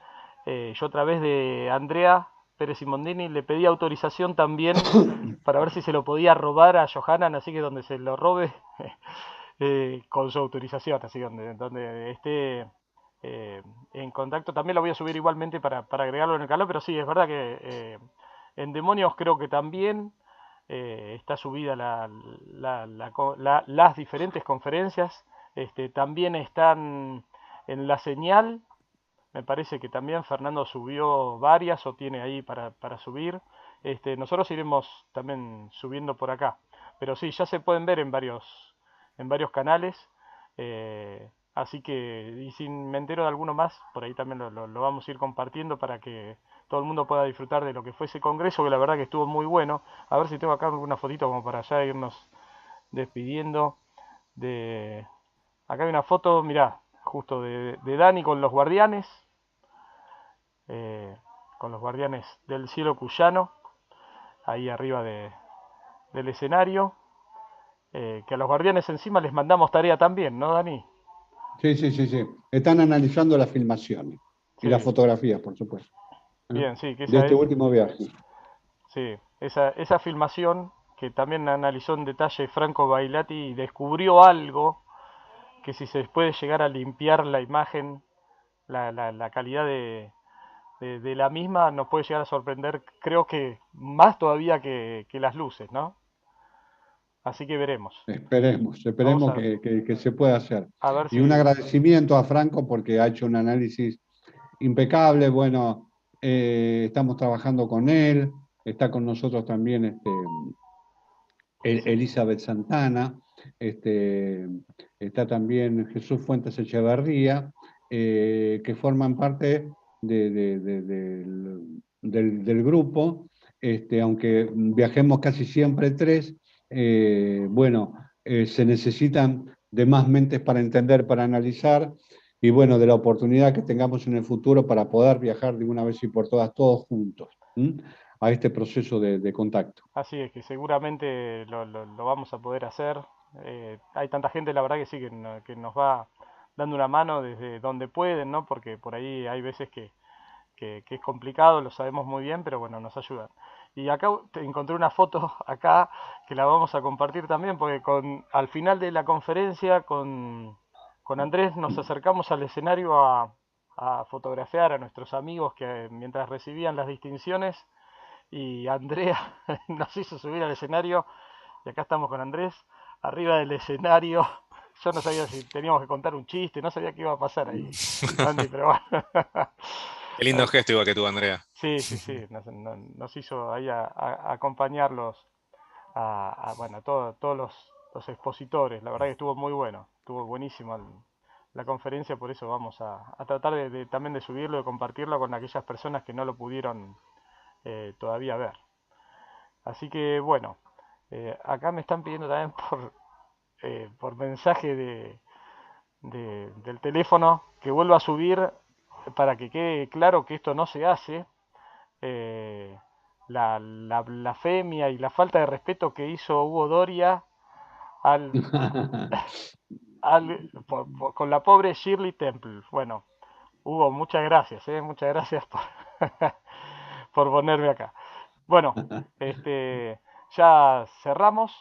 Yo a través de Andrea Pérez Simondini le pedí autorización también para ver si se lo podía robar a Johanan, así que donde se lo robe con su autorización, así donde esté en contacto. También lo voy a subir igualmente para agregarlo en el canal, pero sí, es verdad que en Demonios creo que también está subida las diferentes conferencias. También están en la señal. Me parece que también Fernando subió varias o tiene ahí para subir. Nosotros iremos también subiendo por acá. Pero sí, ya se pueden ver en varios canales. Así que, y si me entero de alguno más, por ahí también lo vamos a ir compartiendo para que todo el mundo pueda disfrutar de lo que fue ese congreso, que la verdad que estuvo muy bueno. A ver si tengo acá alguna fotito como para ya irnos despidiendo. De... Acá hay una foto, mirá, justo de Dani eh, con los guardianes del cielo cuyano, ahí arriba del escenario. Que a los guardianes encima les mandamos tarea también, ¿no, Dani? Sí, sí, sí, sí. Están analizando las filmaciones y las Sí, fotografías, por supuesto, ¿eh? bien, sí, que De esa este es, último viaje. sí, esa filmación que también analizó en detalle Franco Bailati y descubrió algo que si se puede llegar a limpiar la imagen la calidad de la misma nos puede llegar a sorprender, creo que más todavía que las luces, ¿no? Así que veremos. Esperemos, Vamos esperemos que se pueda hacer. a ver Y un si... agradecimiento a Franco porque ha hecho un análisis impecable. Bueno, estamos trabajando con él, está con nosotros también Elizabeth Santana, está también Jesús Fuentes Echeverría, que forman parte del grupo, aunque viajemos casi siempre tres, bueno, se necesitan de más mentes para entender, para analizar, y bueno, de la oportunidad que tengamos en el futuro para poder viajar de una vez y por todas, todos juntos, ¿m? A este proceso de contacto. Así es, que seguramente lo vamos a poder hacer. Hay tanta gente, la verdad que sí, que nos va dando una mano desde donde pueden, ¿no? Porque por ahí hay veces que es complicado, lo sabemos muy bien, pero bueno, nos ayudan. Y acá te encontré una foto acá que la vamos a compartir también, porque al final de la conferencia con Andrés nos acercamos al escenario a fotografiar a nuestros amigos que mientras recibían las distinciones y Andrea nos hizo subir al escenario y acá estamos con Andrés arriba del escenario. Yo no sabía si teníamos que contar un chiste, no sabía qué iba a pasar ahí, Andy, pero bueno. Qué lindo gesto igual que tú, Andrea. Sí, sí, sí, nos hizo ahí a acompañarlos bueno, todos los expositores. La verdad que estuvo muy bueno, estuvo buenísimo la conferencia, por eso vamos a tratar también de subirlo, de compartirlo con aquellas personas que no lo pudieron todavía ver. Así que bueno, acá me están pidiendo también por mensaje del teléfono que vuelva a subir para que quede claro que esto no se hace. eh, la blasfemia y la falta de respeto que hizo Hugo Doria al, con la pobre Shirley Temple. Bueno, Hugo, muchas gracias, muchas gracias por ponerme acá. Bueno, ya cerramos.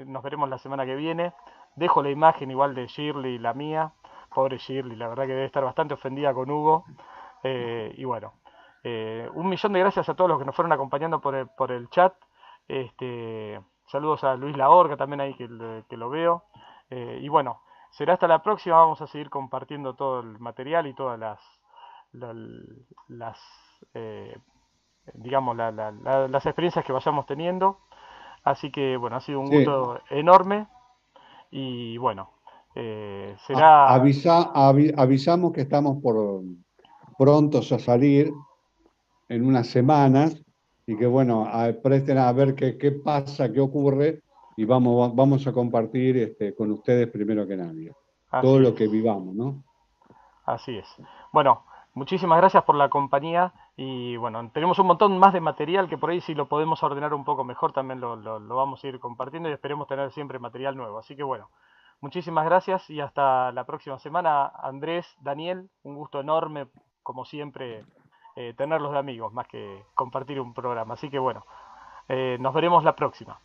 Nos veremos la semana que viene. Dejo la imagen igual de Shirley y la mía. Pobre Shirley, la verdad que debe estar bastante ofendida con Hugo. Y bueno, un millón de gracias a todos los que nos fueron acompañando por el chat. Saludos a Luis Lahorca también ahí que lo veo. Y bueno, será hasta la próxima. Vamos a seguir compartiendo todo el material y todas las eh, digamos, las experiencias que vayamos teniendo. Así que, bueno, ha sido un Sí, gusto enorme y bueno, será... avisamos que estamos prontos a salir en unas semanas y que bueno, presten a ver qué pasa, qué ocurre y vamos a compartir con ustedes primero que nadie todo Así lo es, que vivamos, ¿no? así es. Bueno, muchísimas gracias por la compañía y bueno, tenemos un montón más de material que por ahí si lo podemos ordenar un poco mejor también lo vamos a ir compartiendo y esperemos tener siempre material nuevo. Así que bueno, muchísimas gracias y hasta la próxima semana. Andrés, Daniel, un gusto enorme, como siempre, tenerlos de amigos, más que compartir un programa. Así que bueno, nos veremos la próxima.